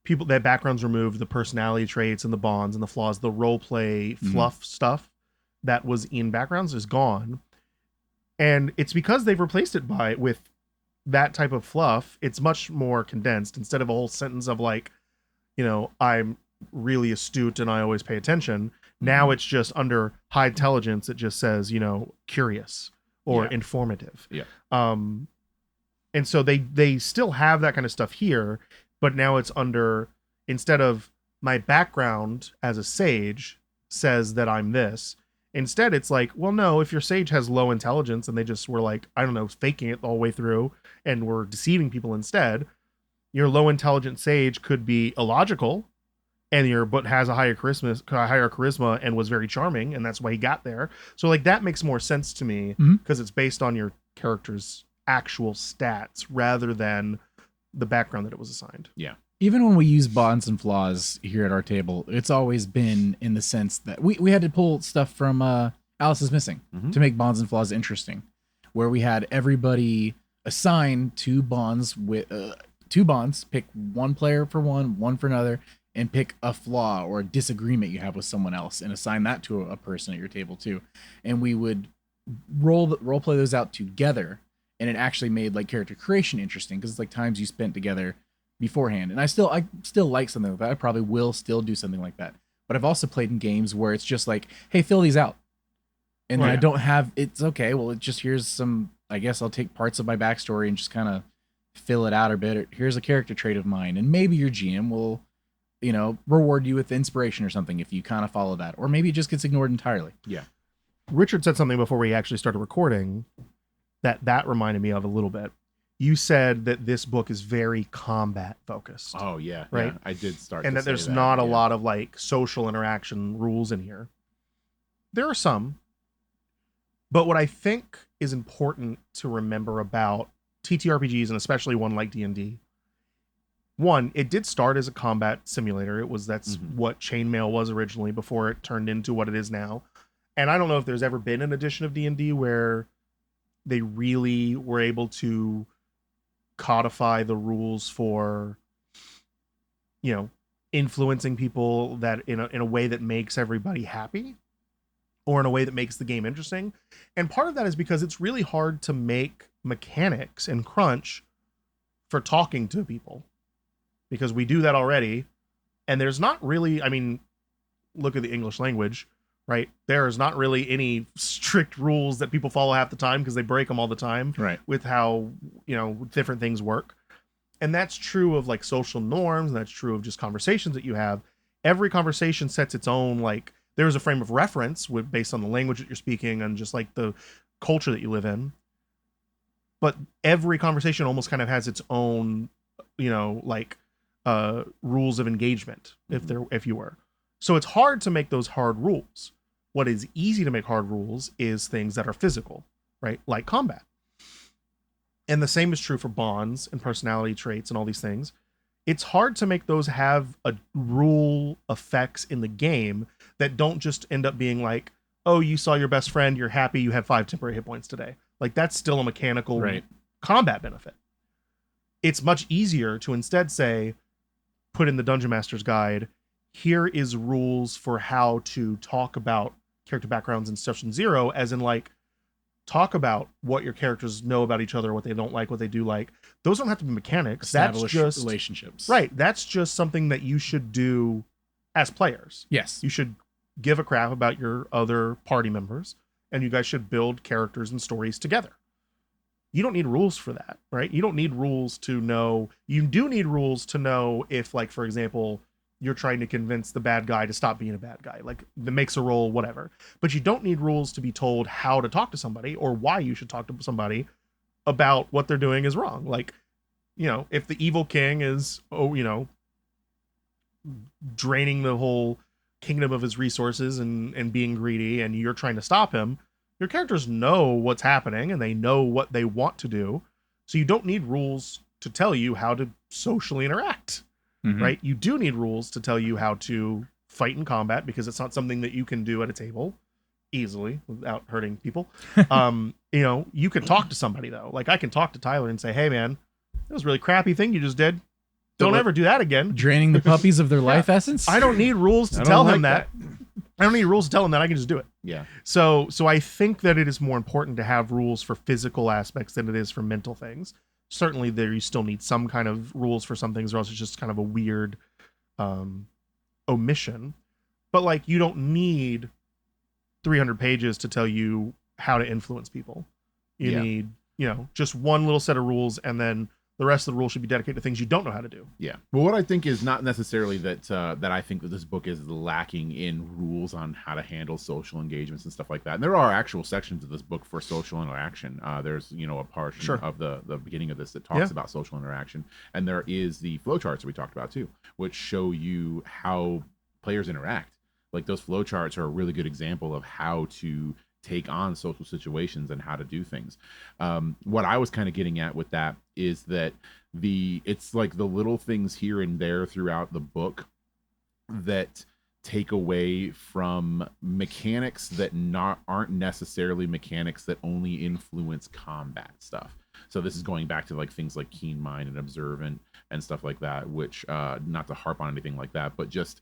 people that backgrounds removed the personality traits and the bonds and the flaws, the role play fluff stuff that was in backgrounds is gone. And it's because they've replaced it with that type of fluff. It's much more condensed. Instead of a whole sentence of like, I'm really astute and I always pay attention. Now it's just under high intelligence. It just says, curious or informative. Yeah. And so they still have that kind of stuff here, but now it's under, instead of my background as a sage says that I'm this, instead it's like, well, no, if your sage has low intelligence and they just were like, I don't know, faking it the whole way through and were deceiving people instead, your low intelligent sage could be illogical but has a higher charisma and was very charming, and that's why he got there. So like that makes more sense to me because it's based on your character's actual stats rather than the background that it was assigned. Yeah. Even when we use bonds and flaws here at our table, it's always been in the sense that we had to pull stuff from Alice is Missing to make bonds and flaws interesting, where we had everybody assign two bonds, pick one player for one for another, and pick a flaw or a disagreement you have with someone else and assign that to a person at your table too. And we would role play those out together, and it actually made like character creation interesting because it's like times you spent together beforehand. And I still like something like that. I probably will still do something like that. But I've also played in games where it's just like, hey, fill these out. And I don't have, it's okay. Well, here's some, I guess I'll take parts of my backstory and just kind of fill it out a bit. Here's a character trait of mine. And maybe your GM will, reward you with inspiration or something if you kind of follow that. Or maybe it just gets ignored entirely. Yeah. Richard said something before we actually started recording that reminded me of a little bit. You said that this book is very combat focused. Oh yeah. Right. Yeah, I did start. And to that there's say not a lot of like social interaction rules in here. There are some. But what I think is important to remember about TTRPGs, and especially one like D&D, one, it did start as a combat simulator. That's what Chainmail was originally before it turned into what it is now. And I don't know if there's ever been an edition of D&D where they really were able to codify the rules for, influencing people that in a way that makes everybody happy or in a way that makes the game interesting. And part of that is because it's really hard to make mechanics and crunch for talking to people, because we do that already. And there's not really, look at the English language, right? There is not really any strict rules that people follow half the time because they break them all the time, right, with how, different things work. And that's true of like social norms. And that's true of just conversations that you have. Every conversation sets its own, like there's a frame of reference based on the language that you're speaking and just like the culture that you live in. But every conversation almost kind of has its own, rules of engagement, if you were. So it's hard to make those hard rules. What is easy to make hard rules is things that are physical, right? Like combat. And the same is true for bonds and personality traits and all these things. it's hard to make those have a rule effects in the game that don't just end up being like, oh, you saw your best friend, you're happy, you have 5 temporary hit points today. Like, that's still a mechanical combat benefit. It's much easier to instead say, put in the Dungeon Master's Guide, here is rules for how to talk about character backgrounds in Session 0, as in, like, talk about what your characters know about each other, what they don't like, what they do like. Those don't have to be mechanics. Establish that's just relationships. Right. That's just something that you should do as players. Yes. You should give a crap about your other party members, and you guys should build characters and stories together. You don't need rules for that, right? You don't need rules to know. You do need rules to know if, like, for example, you're trying to convince the bad guy to stop being a bad guy, like, that makes a roll, whatever. But you don't need rules to be told how to talk to somebody or why you should talk to somebody about what they're doing is wrong. Like, you know, if the evil king is, draining the whole kingdom of his resources and being greedy, and you're trying to stop him, your characters know what's happening and they know what they want to do. So you don't need rules to tell you how to socially interact, right? You do need rules to tell you how to fight in combat, because it's not something that you can do at a table easily without hurting people. You can talk to somebody, though. Like, I can talk to Tyler and say, hey man, that was a really crappy thing you just did. Don't ever do that again. Draining the puppies of their life essence. I don't need rules to tell him that. I don't need rules to tell him that. I can just do it. Yeah. So I think that it is more important to have rules for physical aspects than it is for mental things. Certainly there you still need some kind of rules for some things, or else it's just kind of a weird omission. But, like, you don't need 300 pages to tell you how to influence people. You need, just one little set of rules, and then the rest of the rules should be dedicated to things you don't know how to do. Yeah. Well, what I think is not necessarily that I think that this book is lacking in rules on how to handle social engagements and stuff like that. And there are actual sections of this book for social interaction. There's, a portion of the beginning of this that talks about social interaction. And there is the flowcharts that we talked about too, which show you how players interact. Like, those flowcharts are a really good example of how to take on social situations and how to do things. What I was kind of getting at with that is that it's like the little things here and there throughout the book that take away from mechanics that aren't necessarily mechanics that only influence combat stuff. So this is going back to, like, things like keen mind and observant and stuff like that, which not to harp on anything like that, but just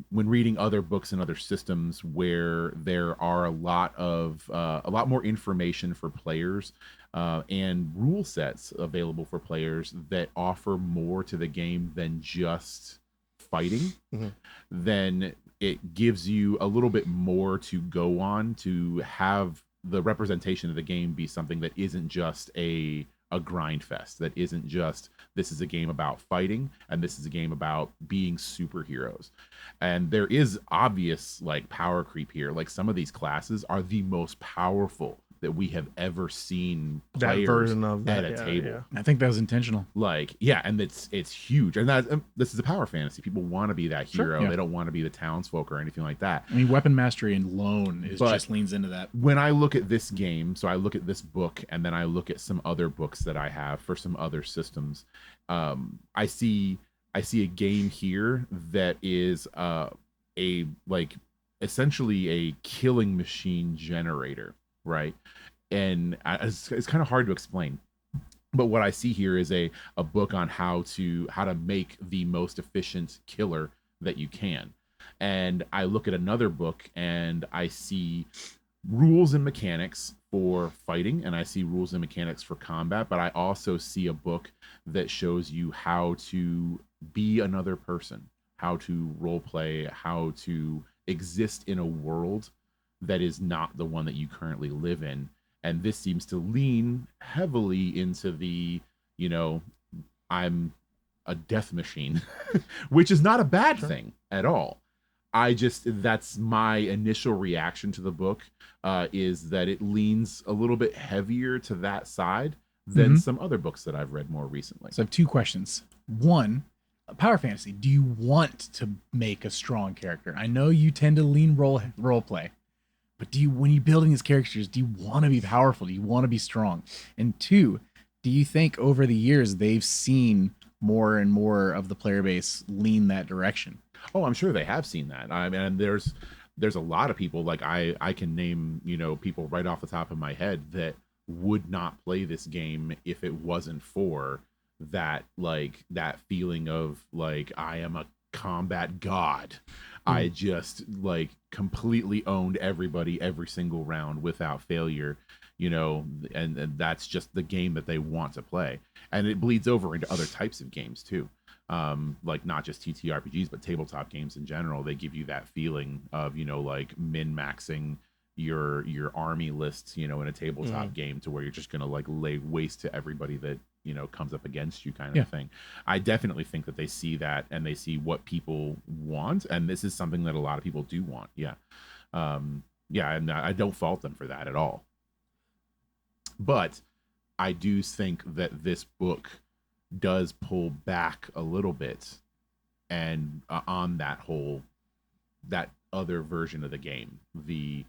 when reading other books and other systems where there are a lot more information for players and rule sets available for players that offer more to the game than just fighting, then it gives you a little bit more to go on to have the representation of the game be something that isn't just a grind fest, that isn't just, this is a game about fighting and this is a game about being superheroes. And there is obvious, like, power creep here. Like, some of these classes are the most powerful that we have ever seen players that version of that, at a table. I think that was intentional. Like, and it's huge. And this is a power fantasy. People want to be that hero. Yeah. They don't want to be the townsfolk or anything like that. I mean, weapon mastery alone just leans into that. When I look at this game, so I look at this book, and then I look at some other books that I have for some other systems, I see a game here that is essentially a killing machine generator, right? And it's kind of hard to explain, but what I see here is a book on how to make the most efficient killer that you can. And I look at another book and I see rules and mechanics for fighting, and I see rules and mechanics for combat, but I also see a book that shows you how to be another person, how to role play, how to exist in a world that is not the one that you currently live in. And this seems to lean heavily into the, I'm a death machine, which is not a bad thing at all. That's my initial reaction to the book, is that it leans a little bit heavier to that side than some other books that I've read more recently. So I have 2 questions. One, power fantasy. Do you want to make a strong character? I know you tend to lean role play, but when you're building these characters, do you want to be powerful? Do you want to be strong? And 2, do you think over the years they've seen more and more of the player base lean that direction. Oh, I'm sure they have seen that. I mean, there's a lot of people, like I can name, people right off the top of my head that would not play this game if it wasn't for that, like, that feeling of like, I am a combat god. I just like completely owned everybody every single round without failure, and that's just the game that they want to play. And it bleeds over into other types of games too. Like not just TTRPGs, but tabletop games in general. They give you that feeling of, like min-maxing your army lists, in a tabletop game, to where you're just gonna like lay waste to everybody that comes up against you, kind of thing. I definitely think that they see that, and they see what people want, and this is something that a lot of people do want. And I don't fault them for that at all. But I do think that this book does pull back a little bit, and on that other version of the game, the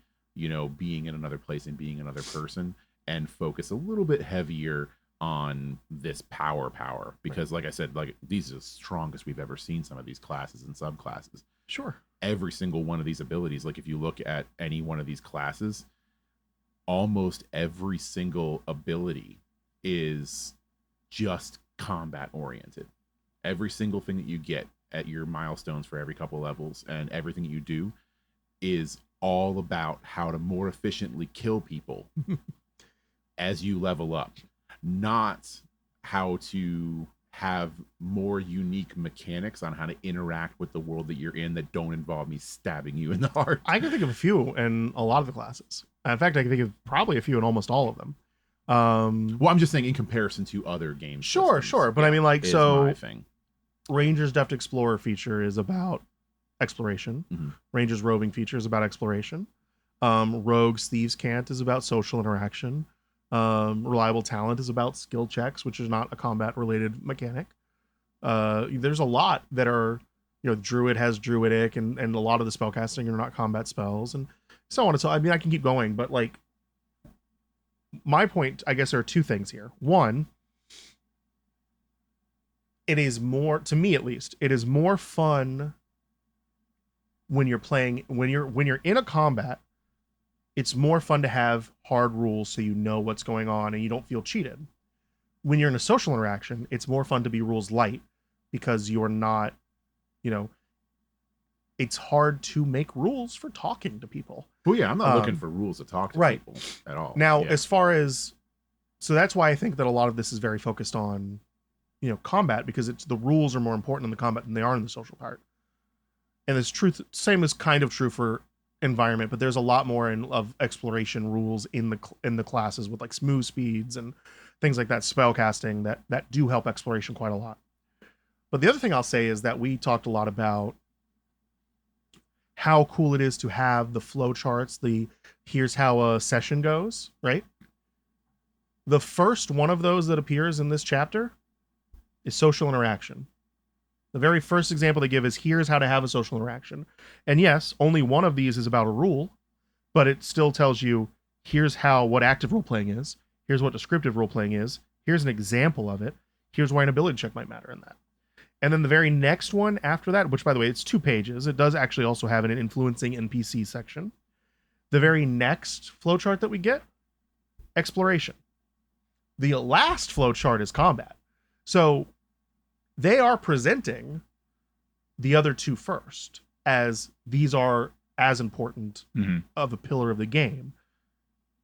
being in another place and being another person, and focus a little bit heavier on this power, because like I said, like, these are the strongest we've ever seen some of these classes and subclasses. Sure. Every single one of these abilities, like if you look at any one of these classes, almost every single ability is just combat oriented. Every single thing that you get at your milestones for every couple levels, and everything that you do, is all about how to more efficiently kill people as you level up, not how to have more unique mechanics on how to interact with the world that you're in that don't involve me stabbing you in the heart. I can think of a few in a lot of the classes. In fact, I can think of probably a few in almost all of them. Well, I'm just saying in comparison to other games. Sure. But I mean, like, so my thing. Ranger's Deft Explorer feature is about exploration. Ranger's Roving feature is about exploration. Rogue's Thieves' Cant is about social interaction. Reliable Talent is about skill checks, which is not a combat related mechanic. There's a lot that are, Druid has druidic, and a lot of the spellcasting are not combat spells, and so on and so. I mean, I can keep going, but like, my point, I guess, there are two things here. One, it is more, to me at least, it is more fun when you're playing, when you're in a combat. It's more fun to have hard rules so you know what's going on and you don't feel cheated. When you're in a social interaction, it's more fun to be rules light, because you're not, it's hard to make rules for talking to people. Well, yeah, I'm not looking for rules to talk to people at all. Now, as far as, so that's why I think that a lot of this is very focused on, combat, because it's, the rules are more important in the combat than they are in the social part. And it's truth, same is kind of true for environment, but there's a lot more of exploration rules in the classes, with like move speeds and things like that, spell casting that do help exploration quite a lot. But the other thing I'll say is that we talked a lot about how cool it is to have the flow charts, here's how a session goes, right? The first one of those that appears in this chapter is social interaction. The very first example they give is, here's how to have a social interaction. And yes, only one of these is about a rule, but it still tells you, here's what active role playing is, here's what descriptive role playing is, here's an example of it, here's why an ability check might matter in that. And then the very next one after that, which by the way, it's 2 pages, it does actually also have an influencing NPC section. The very next flowchart that we get, exploration. The last flowchart is combat. So they are presenting the other two first, as these are as important of a pillar of the game.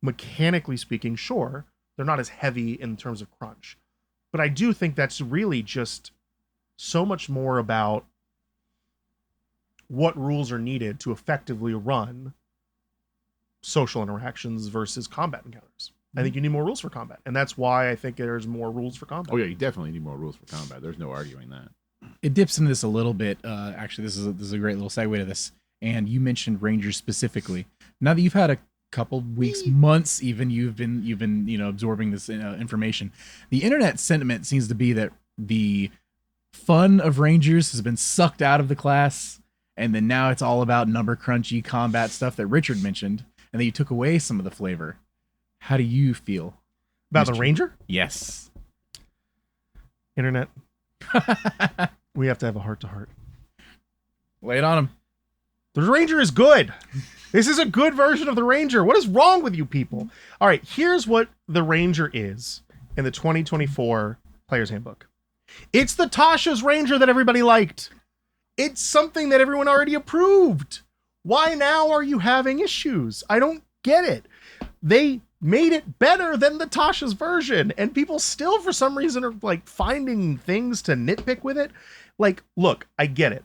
Mechanically speaking, sure, they're not as heavy in terms of crunch. But I do think that's really just so much more about what rules are needed to effectively run social interactions versus combat encounters. I think you need more rules for combat, and that's why I think there's more rules for combat. Oh yeah, you definitely need more rules for combat. There's no arguing that. It dips into this a little bit. Actually, this is a great little segue to this. And you mentioned Rangers specifically. Now that you've had a couple weeks, months, even you've been absorbing this information, the internet sentiment seems to be that the fun of Rangers has been sucked out of the class, and then now it's all about number crunchy combat stuff that Richard mentioned, and then you took away some of the flavor. How do you feel about the Ranger? Yes. Internet, We have to have a heart-to-heart. Lay it on him. The Ranger is good. This is a good version of the Ranger. What is wrong with you people? All right, here's what the Ranger is in the 2024 Player's Handbook. It's the Tasha's Ranger that everybody liked. It's something that everyone already approved. Why now are you having issues? I don't get it. They made it better than the Tasha's version, and people still, for some reason, are like finding things to nitpick with it. Like, look, I get it.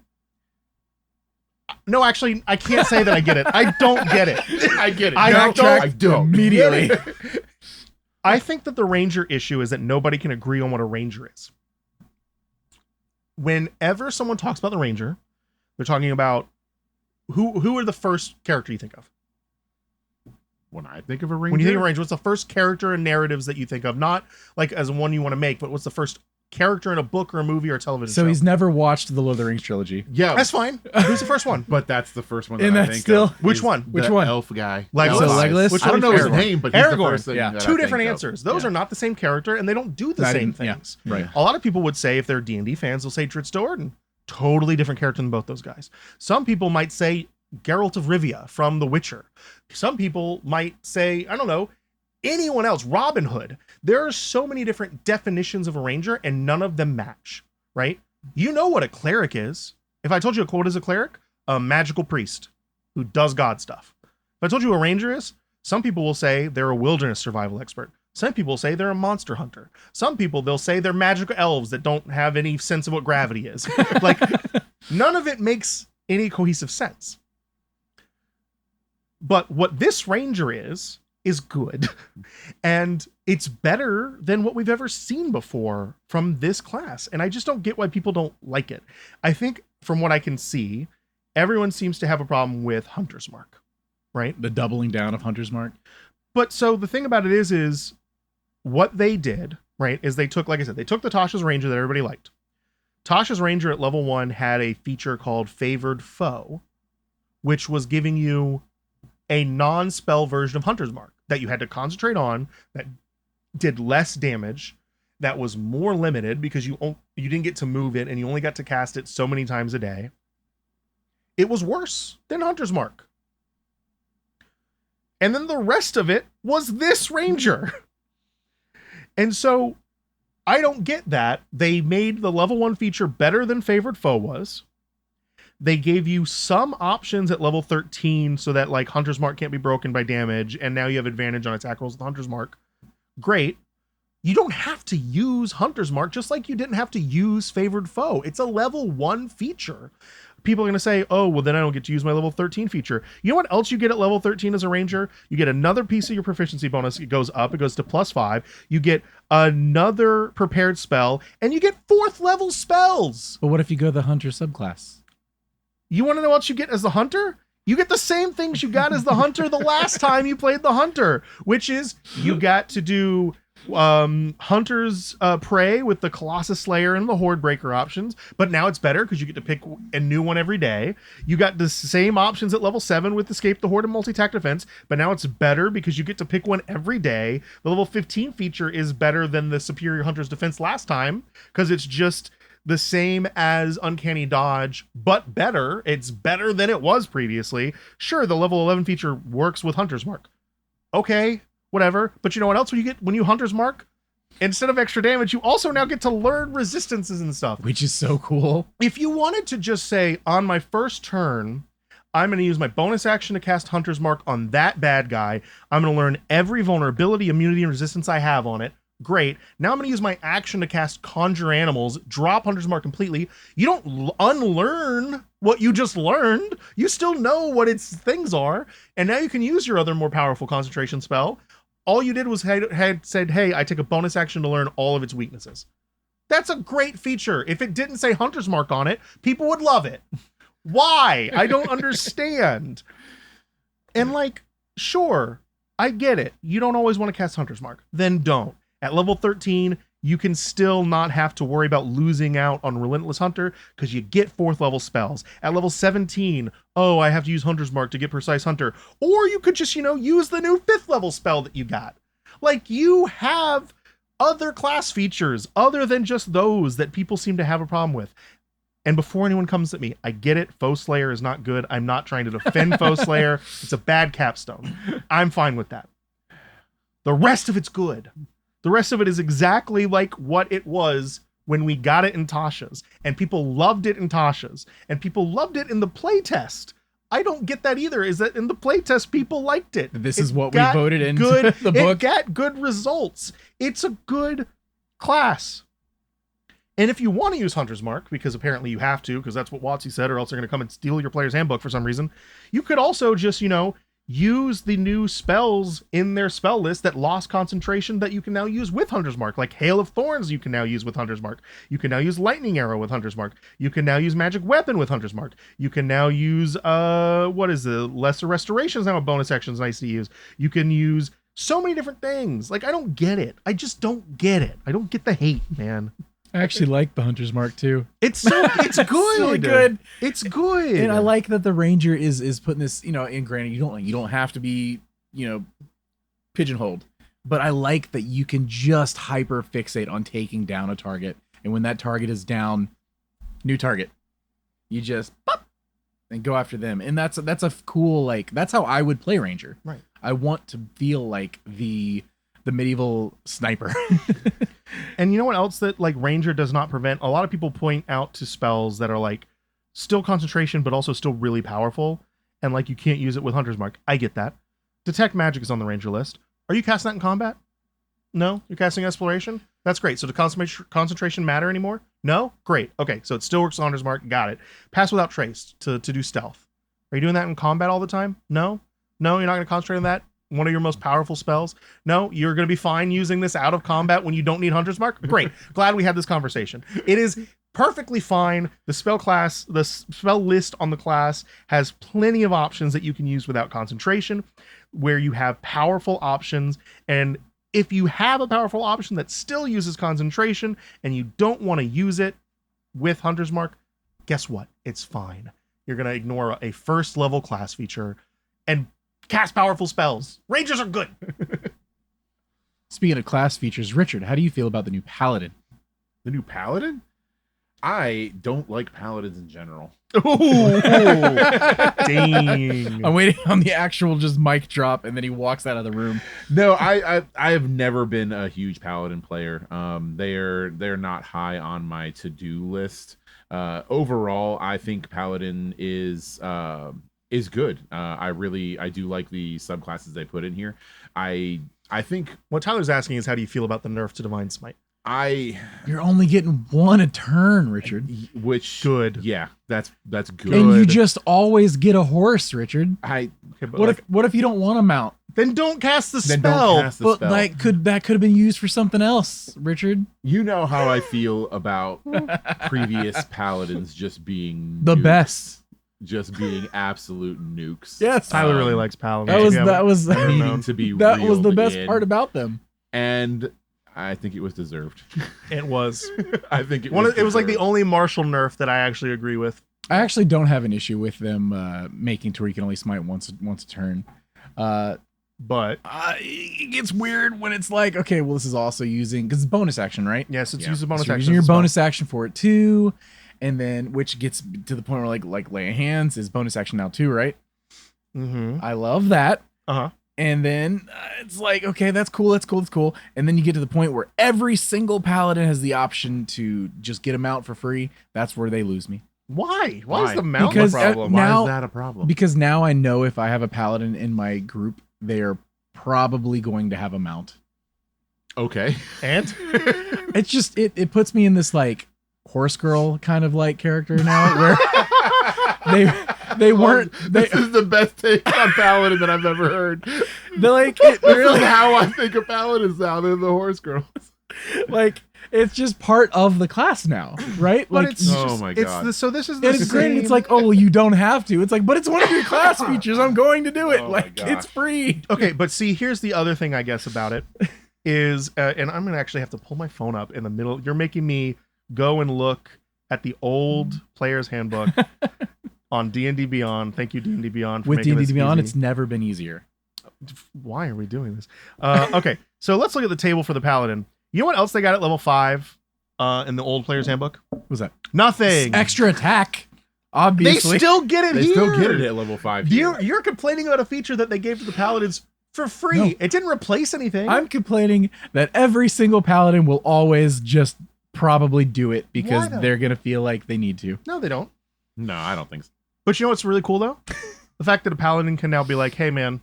No, actually, I can't say that I get it. I don't get it. I get it. I don't immediately. I think that the Ranger issue is that nobody can agree on what a Ranger is. Whenever someone talks about the Ranger, they're talking about who are the first character you think of? When I think of a Ranger, When you think of a Ranger, what's the first character and narratives that you think of? Not like as one you want to make, but what's the first character in a book or a movie or a television show? So he's never watched the Lord of the Rings trilogy. yeah, That's fine. Who's the first one? but that's the first one. And That I that's think still- of Which is one? the Which one? Elf guy. Legolas. So Legolas? Which I don't know his Aragorn? name, but he's the Aragorn. first thing. Yeah. that I Two think different of. answers. Those Yeah. are not the same character, and they don't do the Not same even- yeah. things. Right. A lot of people would say, if they're D&D fans, they'll say Drizzt Do'Urden. Totally different character than both those guys. Some people might say Geralt of Rivia from The Witcher. Some people might say, I don't know, anyone else, Robin Hood. There are so many different definitions of a Ranger, and none of them match, right? You know what a cleric is. If I told you what is a cleric, a magical priest who does God stuff. If I told you a Ranger is, some people will say they're a wilderness survival expert. Some people say they're a monster hunter. Some people, they'll say they're magical elves that don't have any sense of what gravity is. Like, none of it makes any cohesive sense. But what this Ranger is good. And it's better than what we've ever seen before from this class. And I just don't get why people don't like it. I think from what I can see, everyone seems to have a problem with Hunter's Mark, right? The doubling down of Hunter's Mark. But so the thing about it is what they did, right, is they took, like I said, they took the Tasha's Ranger that everybody liked. Tasha's Ranger at level 1 had a feature called Favored Foe, which was giving you a non-spell version of Hunter's Mark that you had to concentrate on, that did less damage, that was more limited because you didn't get to move it and you only got to cast it so many times a day. It was worse than Hunter's Mark. And then the rest of it was this Ranger. And so I don't get that. They made the level 1 feature better than Favored Foe was. They gave you some options at level 13 so that like Hunter's Mark can't be broken by damage, and now you have advantage on attack rolls with Hunter's Mark. Great. You don't have to use Hunter's Mark, just like you didn't have to use Favored Foe. It's a level 1 feature. People are going to say, oh, well, then I don't get to use my level 13 feature. You know what else you get at level 13 as a Ranger? You get another piece of your proficiency bonus. It goes up. It goes to +5. You get another prepared spell, and you get 4th level spells. But what if you go the Hunter subclass? You want to know what you get as the Hunter? You get the same things you got as the Hunter the last time you played the Hunter, which is you got to do Hunter's Prey with the Colossus Slayer and the Horde Breaker options, but now it's better because you get to pick a new one every day. You got the same options at level 7 with Escape the Horde and Multi-Tac Defense, but now it's better because you get to pick one every day. The level 15 feature is better than the Superior Hunter's Defense last time because it's just the same as Uncanny Dodge, but better. It's better than it was previously. Sure, the level 11 feature works with Hunter's Mark. Okay, whatever. But you know what else when you Hunter's Mark? Instead of extra damage, you also now get to learn resistances and stuff. Which is so cool. If you wanted to just say, on my first turn, I'm going to use my bonus action to cast Hunter's Mark on that bad guy. I'm going to learn every vulnerability, immunity, and resistance I have on it. Great. Now I'm going to use my action to cast Conjure Animals, drop Hunter's Mark completely. You don't unlearn what you just learned. You still know what its things are. And now you can use your other more powerful concentration spell. All you did was had said, hey, I take a bonus action to learn all of its weaknesses. That's a great feature. If it didn't say Hunter's Mark on it, people would love it. Why? I don't understand. And like, sure, I get it. You don't always want to cast Hunter's Mark. Then don't. At level 13, you can still not have to worry about losing out on Relentless Hunter because you get 4th level spells. At level 17, oh, I have to use Hunter's Mark to get Precise Hunter. Or you could just, use the new 5th level spell that you got. Like, you have other class features other than just those that people seem to have a problem with. And before anyone comes at me, I get it. Foe Slayer is not good. I'm not trying to defend Foe Slayer. It's a bad capstone. I'm fine with that. The rest of it's good. The rest of it is exactly like what it was when we got it in Tasha's. And people loved it in Tasha's. And people loved it in the playtest. I don't get that either, is that in the playtest, people liked it. This is what we voted into the book. It got good results. It's a good class. And if you want to use Hunter's Mark, because apparently you have to, because that's what WOTC said, or else they're going to come and steal your player's handbook for some reason, you could also just, use the new spells in their spell list that lost concentration that you can now use with Hunter's Mark, like Hail of Thorns you can now use with Hunter's Mark. You can now use Lightning Arrow with Hunter's Mark. You can now use Magic Weapon with Hunter's Mark. You can now use, Lesser Restoration is now a bonus action, is nice to use. You can use so many different things. Like, I don't get it. I just don't get it. I don't get the hate, man. I actually like the Hunter's Mark too. It's good. It's really good. It's good. And I like that the Ranger is putting this, and granted, you don't have to be, pigeonholed, but I like that you can just hyper fixate on taking down a target. And when that target is down, new target, you just pop and go after them. And that's a cool, that's how I would play Ranger. Right. I want to feel like the medieval sniper. And you know what else that Ranger does not prevent? A lot of people point out to spells that are still concentration, but also still really powerful. And you can't use it with Hunter's Mark. I get that. Detect Magic is on the Ranger list. Are you casting that in combat? No? You're casting Exploration? That's great. So does concentration matter anymore? No? Great. Okay, so it still works on Hunter's Mark. Got it. Pass Without Trace to do stealth. Are you doing that in combat all the time? No? No, you're not going to concentrate on that? One of your most powerful spells? No, you're going to be fine using this out of combat when you don't need Hunter's Mark? Great. Glad we had this conversation. It is perfectly fine. The spell list on the class has plenty of options that you can use without concentration, where you have powerful options. And if you have a powerful option that still uses concentration and you don't want to use it with Hunter's Mark, guess what? It's fine. You're going to ignore a first level class feature and cast powerful spells. Rangers are good. Speaking of class features, Richard, how do you feel about the new Paladin? The new Paladin? I don't like Paladins in general. Ooh, dang. I'm waiting on the actual just mic drop, and then he walks out of the room. No, I have never been a huge Paladin player. They're not high on my to-do list. Overall, I think Paladin is good. I do like the subclasses they put in here. I think what Tyler's asking is, how do you feel about the nerf to Divine Smite? You're only getting one a turn, Richard. Which good. Yeah, that's good. And you just always get a horse, Richard. What if you don't want to mount? Then don't cast the spell. Don't cast the spell. That could have been used for something else, Richard. You know how I feel about previous Paladins just being the best. Just being absolute nukes. Yes, Tyler really likes Paladins. That was needing to be. That was the best part about them, and I think it was deserved. It was. I think it was like the only martial nerf that I actually agree with. I actually don't have an issue with them making to where you can only smite once a turn. But it gets weird when it's like, okay, well, this is also using, because it's bonus action, right? Yes, it's using bonus so action. Using your bonus action for it too. And then, which gets to the point where like lay of hands is bonus action now too, right? Mm-hmm. I love that. Uh-huh. And then it's like, okay, that's cool. And then you get to the point where every single paladin has the option to just get a mount for free. That's where they lose me. Why? Why is the mount because a problem? Why is that a problem? Because now I know if I have a paladin in my group, they are probably going to have a mount. Okay. And it's just, it puts me in this like horse girl kind of like character now where they weren't. This is the best take on Paladin that I've ever heard. They're like, this is how I think of Paladins now. They're the horse girls. Like, it's just part of the class now, right? But like, it's oh my god! So this is the it's great. It's like, oh, well, you don't have to. It's like, but it's one of your class features. I'm going to do it. Oh like, it's free. Okay, but see, here's the other thing I guess about it is, and I'm gonna actually have to pull my phone up in the middle. You're making me go and look at the old player's handbook on D&D Beyond. Thank you, D&D Beyond, for with making D&D this Beyond. easy. It's never been easier. Why are we doing this? Okay, so let's look at the table for the Paladin. You know what else they got at level 5 in the old player's handbook? What was that? Nothing. Extra attack. They Obviously. still get it They here. still get it at level 5 here. You're complaining about a feature that they gave to the paladins for free. No. It didn't replace anything. I'm complaining that every single paladin will always just probably do it because Why not? they're going to feel like they need to. No, they don't. No, I don't think so. But you know what's really cool though? The fact that a paladin can now be like, hey man,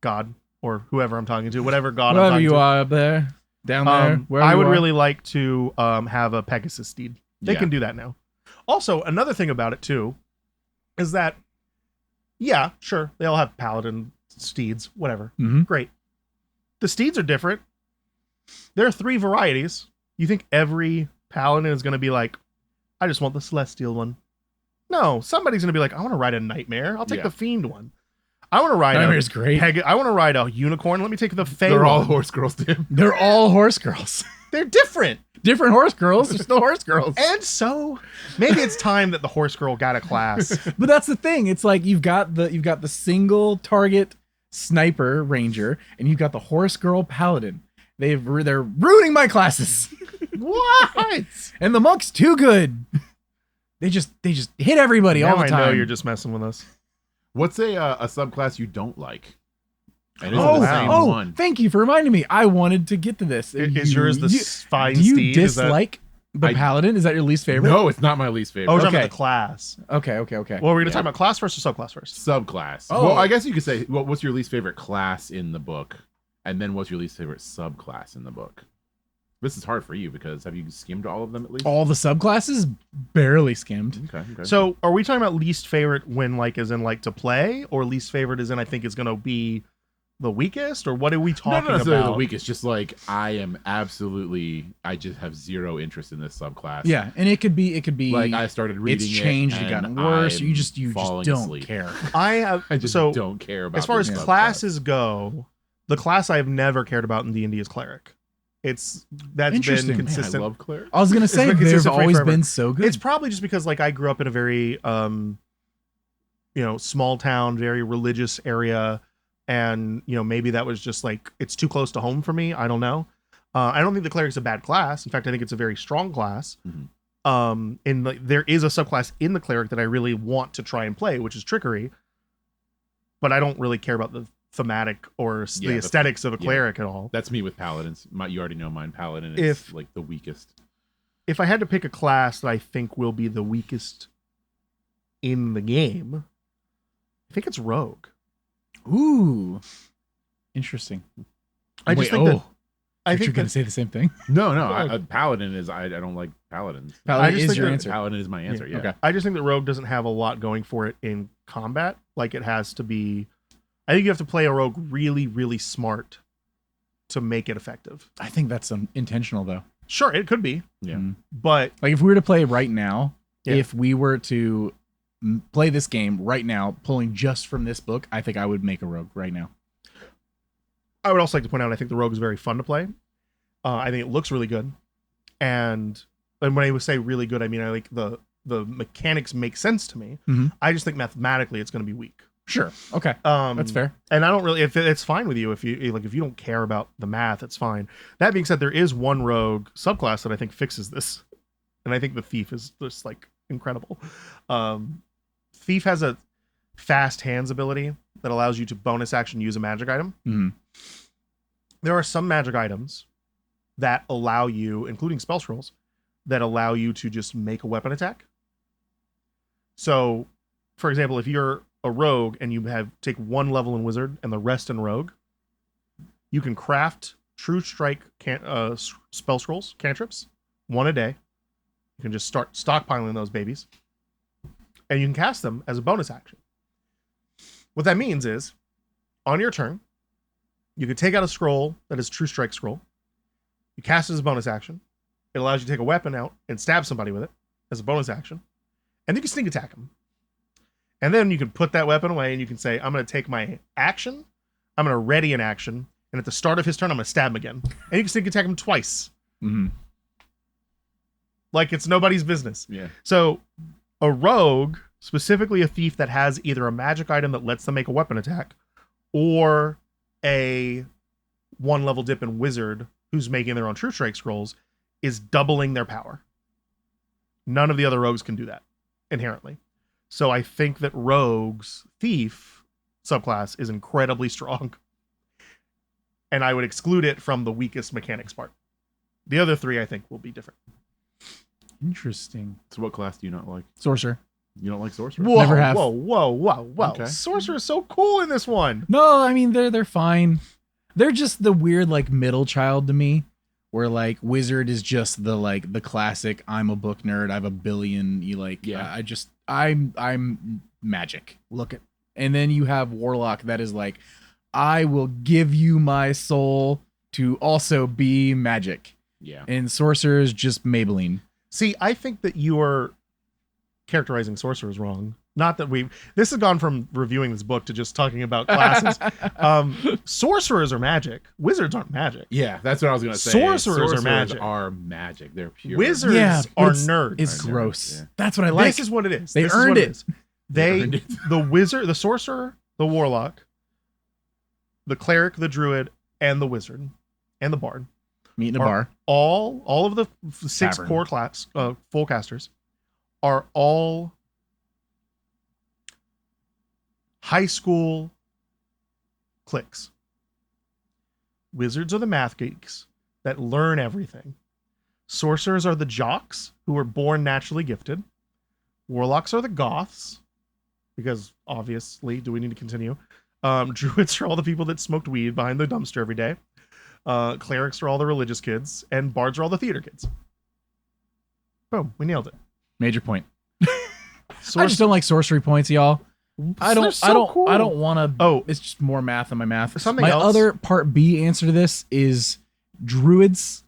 God, or whoever I'm talking to, whatever God I'm Wherever talking you to. are up there, down there, wherever I would you are. really like to have a Pegasus steed. They Yeah. can do that now. Also, another thing about it too is that, yeah, sure, they all have paladin steeds, whatever. Mhm. Great. The steeds are different. There are 3 varieties. You think every paladin is going to be like, I just want the celestial one? No, somebody's going to be like, I want to ride a nightmare. I'll take Yeah. the fiend one. I want to ride Nightmare's great. I want to ride a unicorn. Let me take the fey They're all one. horse girls, Tim. They're all horse girls. They're different. Different horse girls. They're still horse girls. And so maybe it's time that the horse girl got a class. But that's the thing. It's like you've got the single target sniper ranger, and you've got the horse girl paladin. They're ruining my classes. What? And the monk's too good. They just hit everybody Now all the I time. know you're just messing with us. What's a subclass you don't like? And is Oh, it the wow. same oh, one? thank you for reminding me. I wanted to get to this. Is yours the fine Do you steed? Is that- dislike the I- paladin? Is that your least favorite? No, it's not my least favorite. Oh, we're talking Okay. about the class. Okay. Well, we're going to Yeah. talk about class first or subclass first? Subclass. Oh. Well, I guess you could say, well, what's your least favorite class in the book? And then what's your least favorite subclass in the book? This is hard for you because have you skimmed all of them at least? All the subclasses barely skimmed. Okay. So are we talking about least favorite when like as in like to play, or least favorite as in I think it's going to be the weakest, or what are we talking not necessarily about? the weakest, just like I just have zero interest in this subclass. Yeah, and it could be Like I started reading it's changed, it it gotten and worse. I'm You just falling don't asleep. care. I have I just so don't care about as far as this subclass. classes go, the class I've never cared about in D&D is cleric. That's been Interesting. Man, I consistent. Man, I love cleric. I was gonna say been they've consistent for always forever. been so good. It's probably just because like I grew up in a very small town, very religious area, and maybe that was just like it's too close to home for me. I don't know. I don't think the cleric's a bad class. In fact, I think it's a very strong class. Mhm. And like, there is a subclass in the cleric that I really want to try and play, which is trickery. But I don't really care about the thematic or Yeah, the aesthetics of a yeah. cleric at all. That's me with paladins. You already know mine. Paladin is If- like the weakest. If I had to pick a class that I think will be the weakest in the game, I think it's rogue. Ooh, interesting. I just Wait, think that I you're think gonna that say the same thing. No, Rogue. paladin is I don't like paladins. Paladin just is think your that- answer. Paladin is my answer. Yeah. Okay. I just think that rogue doesn't have a lot going for it in combat. Like it has to be. I think you have to play a rogue really, really smart to make it effective. I think that's intentional though. Sure, it could be, Yeah. Mm. but Like if we were to play right now, Yeah. if we were to play this game right now, pulling just from this book, I think I would make a rogue right now. I would also like to point out I think the rogue is very fun to play. I think it looks really good, and when I would say really good, I mean I like the mechanics make sense to me. Mhm. I just think mathematically it's going to be weak. Sure. Okay. That's fair. And I don't really, if it's fine with you, if you don't care about the math, it's fine. That being said, there is one rogue subclass that I think fixes this, and I think the thief is just like incredible. Thief has a fast hands ability that allows you to bonus action use a magic item. Mhm. There are some magic items that allow you, including spell scrolls, that allow you to just make a weapon attack. So, for example, if you're a rogue and you take one level in wizard and the rest in rogue, you can craft true strike spell scrolls, cantrips, one a day. You can just start stockpiling those babies, and you can cast them as a bonus action. What that means is, on your turn, you can take out a scroll that is true strike scroll. You cast it as a bonus action. It allows you to take a weapon out and stab somebody with it as a bonus action, and you can sneak attack them. And then you can put that weapon away and you can say, I'm going to take my action, I'm going to ready an action, and at the start of his turn, I'm going to stab him again. And you can sneak attack him twice. Mm-hmm. Like it's nobody's business. Yeah. So a rogue, specifically a thief that has either a magic item that lets them make a weapon attack or a one level dip in wizard who's making their own True Strike scrolls, is doubling their power. None of the other rogues can do that inherently. So I think that Rogue's Thief subclass is incredibly strong. And I would exclude it from the weakest mechanics part. The other three, I think, will be different. Interesting. So what class do you not like? Sorcerer. You don't like sorcerer? Whoa, Never have. whoa. Okay. Sorcerer is so cool in this one. No, I mean they're fine. They're just the weird like middle child to me, where like wizard is just the classic. I'm a book nerd. I have a billion. You like Yeah. I'm magic. Look at, and then you have warlock that is like, I will give you my soul to also be magic. Yeah. And sorcerer is just Maybelline. See, I think that you are characterizing sorcerers wrong. Not that this has gone from reviewing this book to just talking about classes. Sorcerers are magic. Wizards aren't magic. Yeah, that's what I was going to say. Sorcerers are magic. They're pure. Wizards but are it's- nerds. It's Are nerds, gross. yeah. That's what I like. This is what it is. They This is earned what it. is. They earned it. the wizard, the sorcerer, the warlock, the cleric, the druid, and the wizard, and the bard. Meet in a are bar. all of the 6 Tavern. core class full casters are all high school cliques. Wizards are the math geeks that learn everything. Sorcerers are the jocks who are born naturally gifted. Warlocks are the goths, because obviously, do we need to continue? Druids are all the people that smoked weed behind the dumpster every day. Clerics are all the religious kids, and bards are all the theater kids. Boom, we nailed it. Major point. I just don't like sorcery points, y'all. I don't want to. Oh, It's just more math than my math. Something my else? other part B answer to this is druids,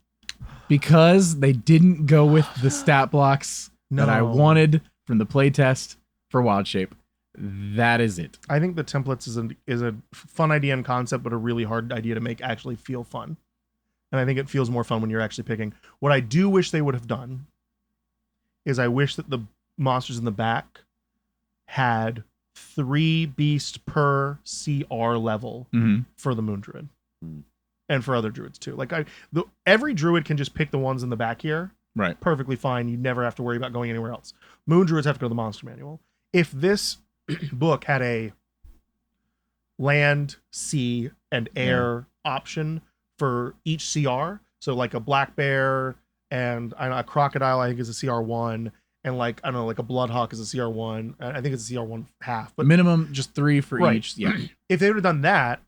because they didn't go with the stat blocks that I No. wanted from the playtest for Wild Shape. That is it. I think the templates is a fun idea and concept, but a really hard idea to make actually feel fun. And I think it feels more fun when you're actually picking. What I do wish they would have done is I wish that the monsters in the back had 3 beasts per CR level for the Moon Druid. Mm. And for other druids too. Like every druid can just pick the ones in the back here. Right. Perfectly fine. You never have to worry about going anywhere else. Moon druids have to go to the monster manual. If this book had a land, sea, and air option for each CR, so like a black bear and I don't know, a crocodile, I think is a CR1, and like I don't know, like a bloodhawk is a CR1. I think it's a CR1 half. But Minimum just 3 for Right. each. Yeah. if they would have done that,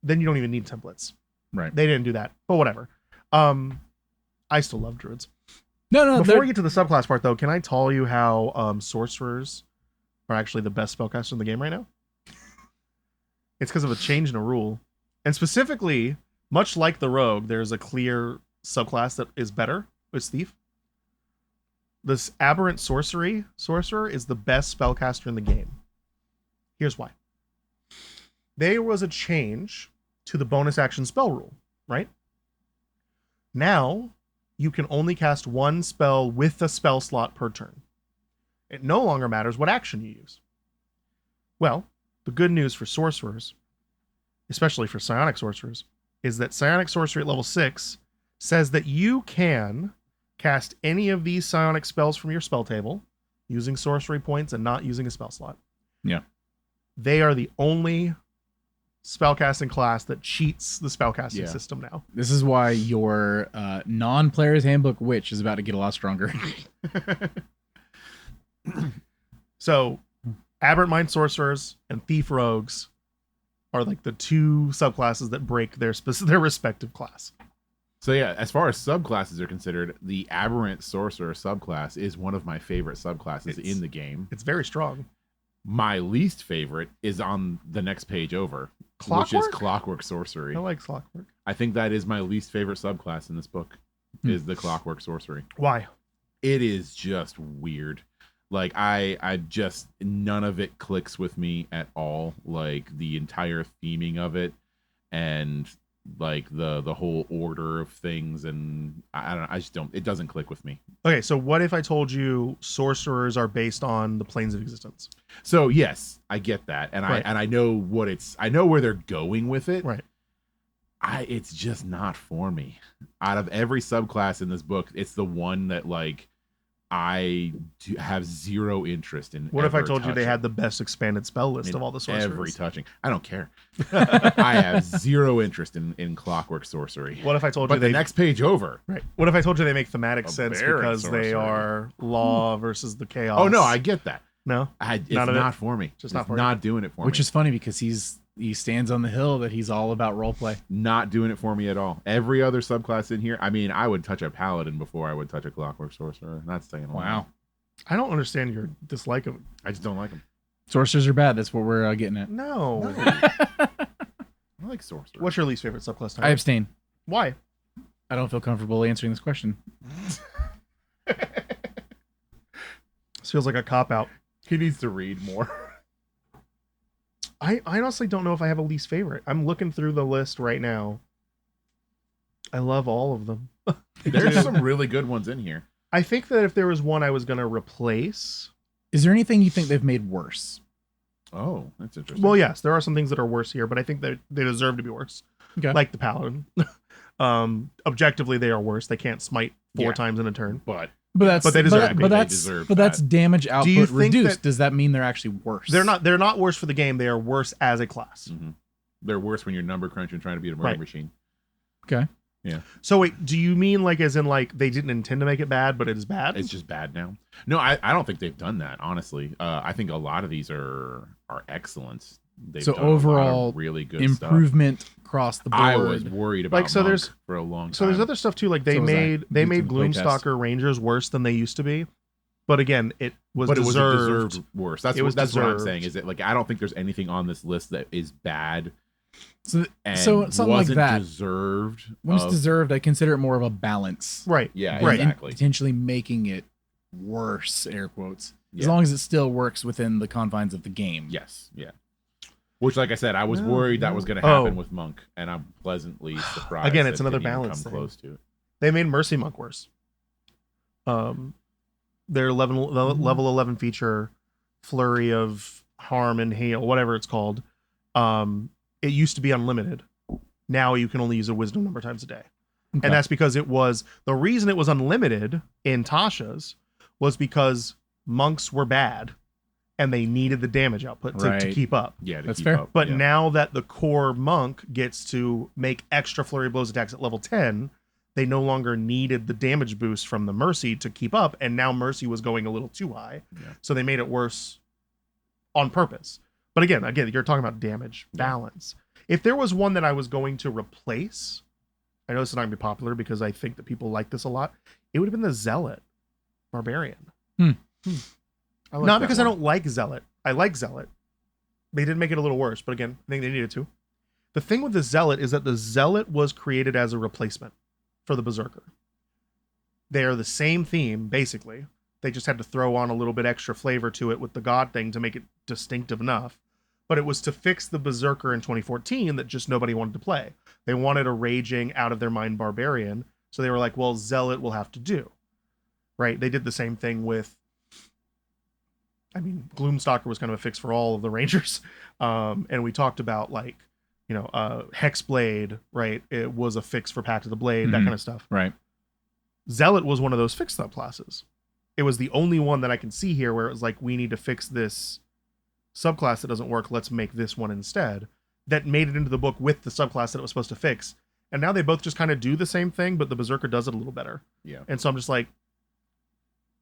then you don't even need templates. Right. They didn't do that, but whatever. I still love druids. No, Before we get to the subclass part, though, can I tell you how sorcerers are actually the best spellcaster in the game right now? It's because of a change in a rule. And specifically, much like the rogue, there's a clear subclass that is better. It's thief. This aberrant sorcerer is the best spellcaster in the game. Here's why. There was a change to the bonus action spell rule, right? Now, you can only cast 1 spell with a spell slot per turn. It no longer matters what action you use. Well, the good news for sorcerers, especially for psionic sorcerers, is that psionic sorcery at level 6 says that you can cast any of these psionic spells from your spell table using sorcery points and not using a spell slot. Yeah. They are the only spellcasting class that cheats the spellcasting system now. This is why your non-player's handbook witch is about to get a lot stronger. So, aberrant mind sorcerers and thief rogues are like the 2 subclasses that break their respective class. So yeah, as far as subclasses are considered, the aberrant sorcerer subclass is one of my favorite subclasses in the game. It's very strong. My least favorite is on the next page over, which Clockwork? is clockwork sorcery. I like clockwork. I think that is my least favorite subclass in this book, is the clockwork sorcery. Why? It is just weird. Like I just, none of it clicks with me at all. Like the entire theming of it and like the whole order of things, and I don't know, I just don't, it doesn't click with me. Okay, so what if I told you sorcerers are based on the planes of existence? So yes, I get that, and Right. I know what it's, I know where they're going with it. Right. It's just not for me. Out of every subclass in this book, it's the one that like have zero interest in. What if I told you they touching. had the best expanded spell list of all the sorcerers? Every touching. I don't care. I have zero interest in clockwork sorcery. What if I told But you the next page over. Right. What if I told you they make thematic sense because sorcery. they are law versus the chaos? Oh no, I get that. No, It's not for me. Just it's not for not doing it for me. Which is funny because he stands on the hill that he's all about roleplay. Not doing it for me at all. Every other subclass in here, I mean, I would touch a paladin before I would touch a clockwork sorcerer. That's saying a lot. Wow. I don't understand your dislike of it. I just don't like them. Sorcerers are bad. That's what we're getting at. No. I like sorcerers. What's your least favorite subclass type? I abstain. Why? I don't feel comfortable answering this question. This feels like a cop out. He needs to read more. I honestly don't know if I have a least favorite. I'm looking through the list right now. I love all of them. There's some really good ones in here. I think that if there was one I was going to replace. Is there anything you think they've made worse? Oh, that's interesting. Well, yes, there are some things that are worse here, but I think that they deserve to be worse. Okay. Like the paladin. Objectively, they are worse. They can't smite 4 times in a turn. But But they deserve it. But that's damage output you think reduced. that- Does that mean they're actually worse? They're not worse for the game. They are worse as a class. Mm-hmm. They're worse when you're number crunching trying to beat a murder machine. Okay. Yeah. So wait, do you mean like as in like they didn't intend to make it bad, but it is bad? It's just bad now. No, I don't think they've done that, honestly. I think a lot of these are excellent. They've So done a lot of overall really good improvement across the board. I was worried about Like, so Monk there's- for a long time. So there's other stuff too. Like they So was I. made Did made some playtest. Gloomstalker Rangers worse than they used to be, but again, it was but it was deserved. deserved worse. That's It was what I'm deserved. saying. Is it like I don't think there's anything on this list that is bad. So And something like wasn't that. deserved. When it's of- deserved, I consider it more of a balance. Right. Yeah, And- Right. and exactly. potentially making it worse, air quotes. As Yeah. long as it still works within the confines of the game. Yes, yeah. Which, like I said, I was No, worried that no. was going to happen Oh. with Monk, and I'm pleasantly surprised. Again, it's that another didn't even balance come thing. close to it. They made Mercy Monk worse. Their level 11 feature, flurry of harm and hail, whatever it's called. It used to be unlimited. Now you can only use a wisdom number times a day. Okay. And that's because the reason it was unlimited in Tasha's was because monks were bad and they needed the damage output to Right. keep up. Yeah, to That's keep fair. up, But yeah. now that the core monk gets to make extra flurry of blows attacks at level 10, they no longer needed the damage boost from the mercy to keep up, and now mercy was going a little too high. Yeah. So they made it worse on purpose. But again, you're talking about damage Yeah. balance. If there was one that I was going to replace, I know this is not going to be popular because I think that people like this a lot, it would have been the Zealot Barbarian. I like Not that because one. I don't like Zealot. I like Zealot. They did make it a little worse, but again, I think they needed to. The thing with the Zealot is that the Zealot was created as a replacement for the Berserker. They are the same theme, basically. They just had to throw on a little bit extra flavor to it with the God thing to make it distinctive enough. But it was to fix the Berserker in 2014 that just nobody wanted to play. They wanted a raging, out of their mind barbarian. So they were like, well, Zealot will have to do. Right? They did the same thing with, Gloomstalker was kind of a fix for all of the Rangers. And we talked about Hexblade, right? It was a fix for Pact of the Blade, that Mhm. kind of stuff. Right. Zealot was one of those fixed subclasses. It was the only one that I can see here where it was like, we need to fix this subclass that doesn't work. Let's make this one instead. That made it into the book with the subclass that it was supposed to fix. And now they both just kind of do the same thing, but the Berserker does it a little better. Yeah. And so I'm just like,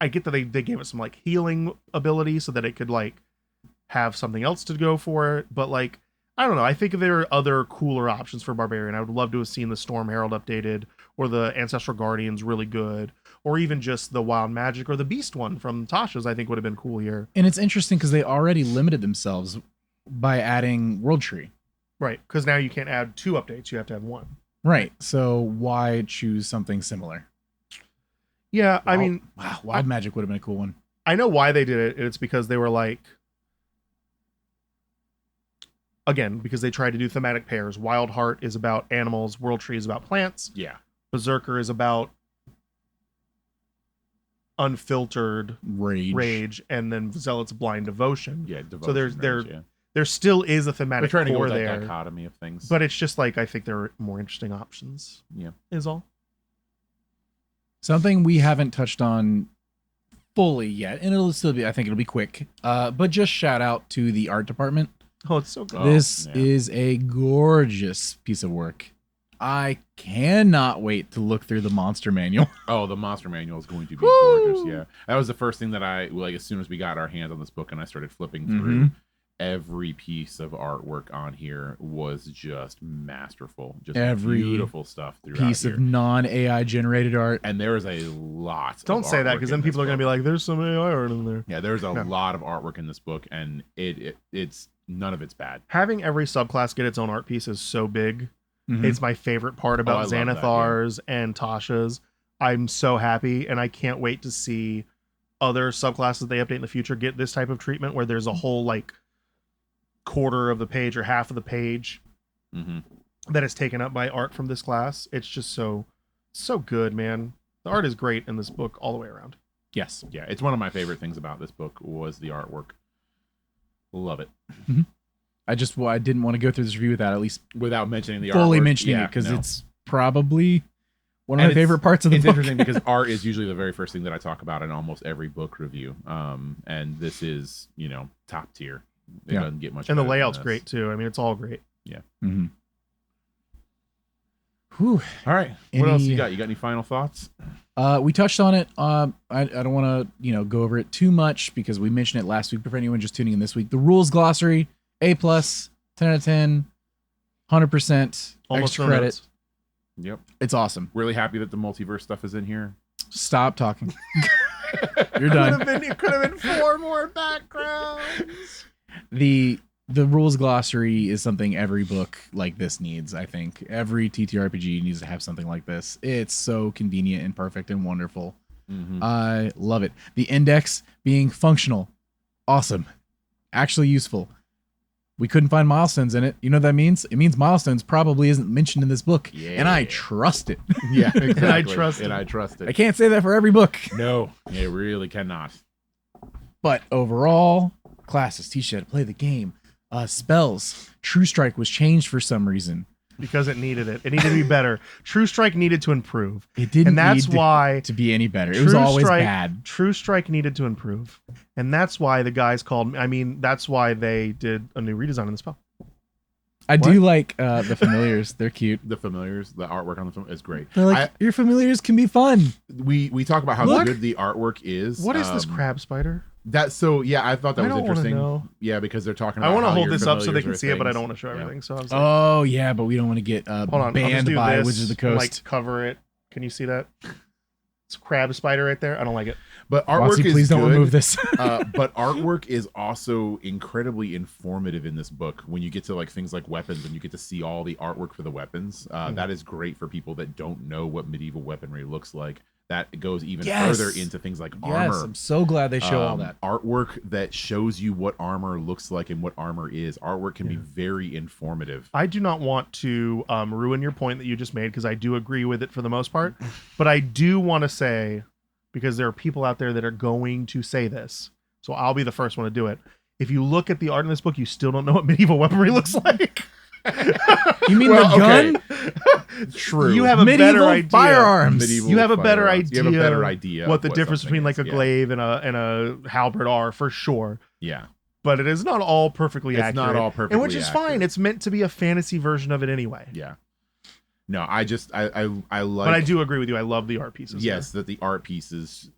I get that they gave it some healing ability so that it could have something else to go for it. But I don't know. I think there are other cooler options for Barbarian. I would love to have seen the Storm Herald updated, or the Ancestral Guardians really good, or even just the Wild Magic or the Beast one from Tasha's, I think would have been cool here. And it's interesting because they already limited themselves by adding World Tree. Right. Because now you can't add 2 updates. You have to have 1. Right. So why choose something similar? Yeah. Wild Magic would have been a cool one. I know why they did it. It's because they were again, because they tried to do thematic pairs. Wild Heart is about animals. World Tree is about plants. Yeah. Berserker is about unfiltered Rage. rage, and then Zealot's blind devotion. Yeah. Devotion So there's range, yeah. there still is a They're thematic trying to go core with that there, dichotomy of things. but it's just like I think there are more interesting options. Yeah. Is all. Something we haven't touched on fully yet, and it'll still be, I think it'll be quick. But just shout out to the art department. Oh, it's so good. This yeah. is a gorgeous piece of work. I cannot wait to look through the monster manual. Oh, the monster manual is going to be Woo! gorgeous. Yeah, that was the first thing that I like as soon as we got our hands on this book and I started flipping through. Mhm. Every piece of artwork on here was just masterful. Just Every beautiful stuff throughout Piece here. of non-AI generated art. And there is a lot. Don't say that because then people are going to be like, "There's some AI art in there." Yeah, there's a No. lot of artwork in this book, and it's none of it's bad. Having every subclass get its own art piece is so big. Mhm. It's my favorite part about I love that, yeah. Xanathar's and Tasha's. I'm so happy, and I can't wait to see other subclasses they update in the future get this type of treatment where there's a whole like quarter of the page or half of the page Mm-hmm. that is taken up by art from this class. It's just so good, man. The art is great in this book all the way around. Yes. Yeah, it's one of my favorite things about this book was the artwork. Love it. I didn't want to go through this review without at least Without mentioning the fully artwork. mentioning Yeah, it, because no. it's probably one of And my favorite parts of the It's book. interesting because art is usually the very first thing that I talk about in almost every book review. And this is, top tier. It Yeah. doesn't get much And the better than layout's this. great too. I mean, it's all great. Mhm. Whew. All right. What else Any- you got? You got any final thoughts? We touched on it. I don't want to, go over it too much because we mentioned it last week. But for anyone just tuning in this week, the rules glossary, A+, 10 out of 10, 100%, Almost extra no credit. notes. Yep. It's awesome. Really happy that the multiverse stuff is in here. Stop talking. You're done. It could have been 4 more backgrounds. The rules glossary is something every book like this needs. I think every TTRPG needs to have something like this. It's so convenient and perfect and wonderful. Mm-hmm. I love it. The index being functional, awesome, actually useful. We couldn't find milestones in it. You know what that means? It means milestones probably isn't mentioned in this book, and I Yeah. trust it. Yeah, exactly. And I trust it. I can't say that for every book, No, it really cannot. but overall, classes teach you how to play the game. Spells. True Strike was changed for some reason. Because it needed it. It needed to be better. True Strike needed to improve. It didn't And that's need why to be any better. It was True always Strike- bad. True Strike needed to improve. And that's why the guys that's why they did a new redesign in the spell. I do like the familiars. They're cute. The familiars, the artwork on the film is great. They're like, your familiars can be fun. We talk about how Look. good the artwork is. What is this crab spider? I thought that I was don't wanna interesting. know. Yeah, because they're talking about I want to how hold your this up so they familiars can are see it, but I things. don't want to show Yeah. everything. So I was like, Oh yeah, but we don't want to get hold on, I'll just banned do by this, Wizards of the Coast. like cover it. Can you see that? It's a crab spider right there. I don't like it. But artwork Watsy, is please don't good. remove this. But artwork is also incredibly informative in this book when you get to like things like weapons and you get to see all the artwork for the weapons. That is great for people that don't know what medieval weaponry looks like. That goes even Yes. further into things like Yes, armor. I'm so glad they show all that. Artwork that shows you what armor looks like and what armor is. Artwork can be very informative. I do not want to ruin your point that you just made because I do agree with it for the most part. But I do want to say, because there are people out there that are going to say this, so I'll be the first one to do it. If you look at the art in this book, you still don't know what medieval weaponry looks like. You mean Well, the gun? okay. True. You have a Medieval better idea. firearms. Medieval You have a better firearms. idea. You have a better idea what of the difference something between like is. a Yeah. glaive and a halberd are for sure. Yeah. But it is not all perfectly It's accurate. not all perfectly and which is fine. accurate. It's meant to be a fantasy version of it anyway. Yeah. No, I like. But I do agree with you. I love the art pieces. Yes, that the art pieces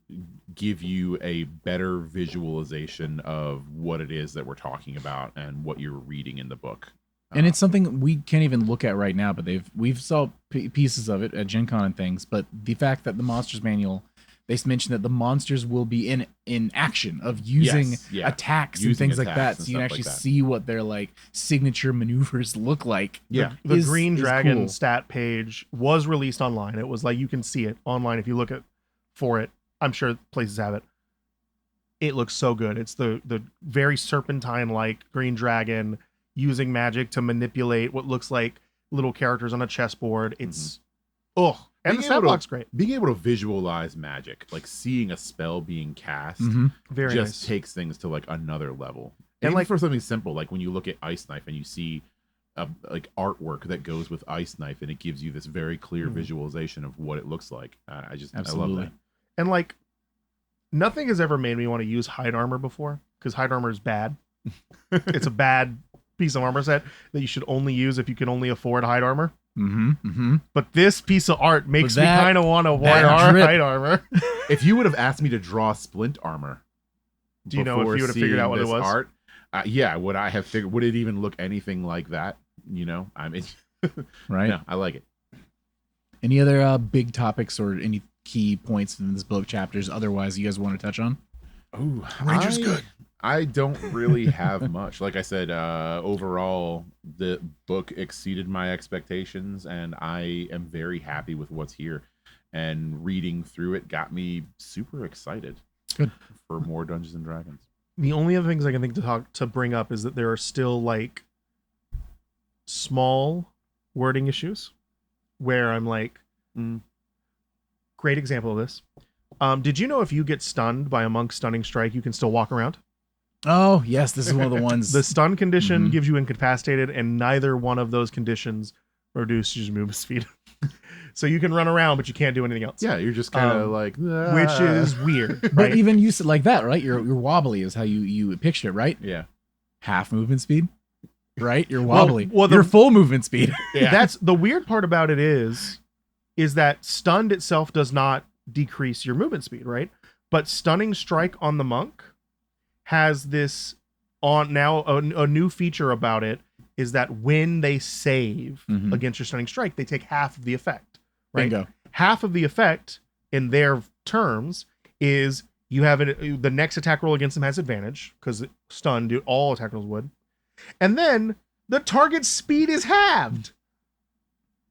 give you a better visualization of what it is that we're talking about and what you're reading in the book. And it's something we can't even look at right now, but we've saw pieces of it at Gen Con and things. But the fact that the Monsters Manual, they mentioned that the monsters will be in action of using Yes, yeah. attacks and Using things like attacks that, and so you can stuff like actually that. see what their like signature maneuvers look like. Yeah. The is- Green is Dragon cool. stat page was released online. It was like you can see it online if you look for it. I'm sure places have it. It looks so good. It's the very serpentine like Green Dragon using magic to manipulate what looks like little characters on a chessboard. It's and Being the stat able to- block's great. Being able to visualize magic, like seeing a spell being cast, Mhm. Very just nice. takes things to like another level. And And even like for something simple, like when you look at Ice Knife and you see like artwork that goes with Ice Knife, and it gives you this very clear visualization of what it looks like. I Absolutely. love that. and like nothing has ever made me want to use hide armor before, because hide armor is bad. It's a bad piece of armor set that you should only use if you can only afford hide armor. But this piece of art makes me kind of want to wear hide armor. If you would have asked me to draw splint armor, do you know if you would have figured out what it was? Art, yeah, would I have figured? Would it even look anything like that? You know, I mean, Right. No, I like it. Any other big topics or any key points in this book chapters otherwise you guys want to touch on? Oh, Ranger's good. I don't really have much. Like I said, overall, the book exceeded my expectations, and I am very happy with what's here. And reading through it got me super excited. Good. For more Dungeons and Dragons. The only other things I can think to bring up is that there are still like small wording issues where I'm like, great example of this. Did you know if you get stunned by a monk's stunning strike, you can still walk around? Oh, yes, this is one of the ones. The stun condition gives you incapacitated, and neither one of those conditions reduces your movement speed. So you can run around, but you can't do anything else. Yeah, you're just kind of like, which is weird. Right? But even you said like that, right? You're wobbly is how you picture it, right? yeah. Half movement speed, right? You're wobbly. Well, you're full movement speed. Yeah. That's the weird part about it is that stunned itself does not decrease your movement speed, right? But stunning strike on the monk has this on now a new feature about it is that when they save against your stunning strike, they take half of the effect. Right? Bingo. Half of the effect in their terms is you have the next attack roll against them has advantage because stunned, all attack rolls would, and then the target's speed is halved.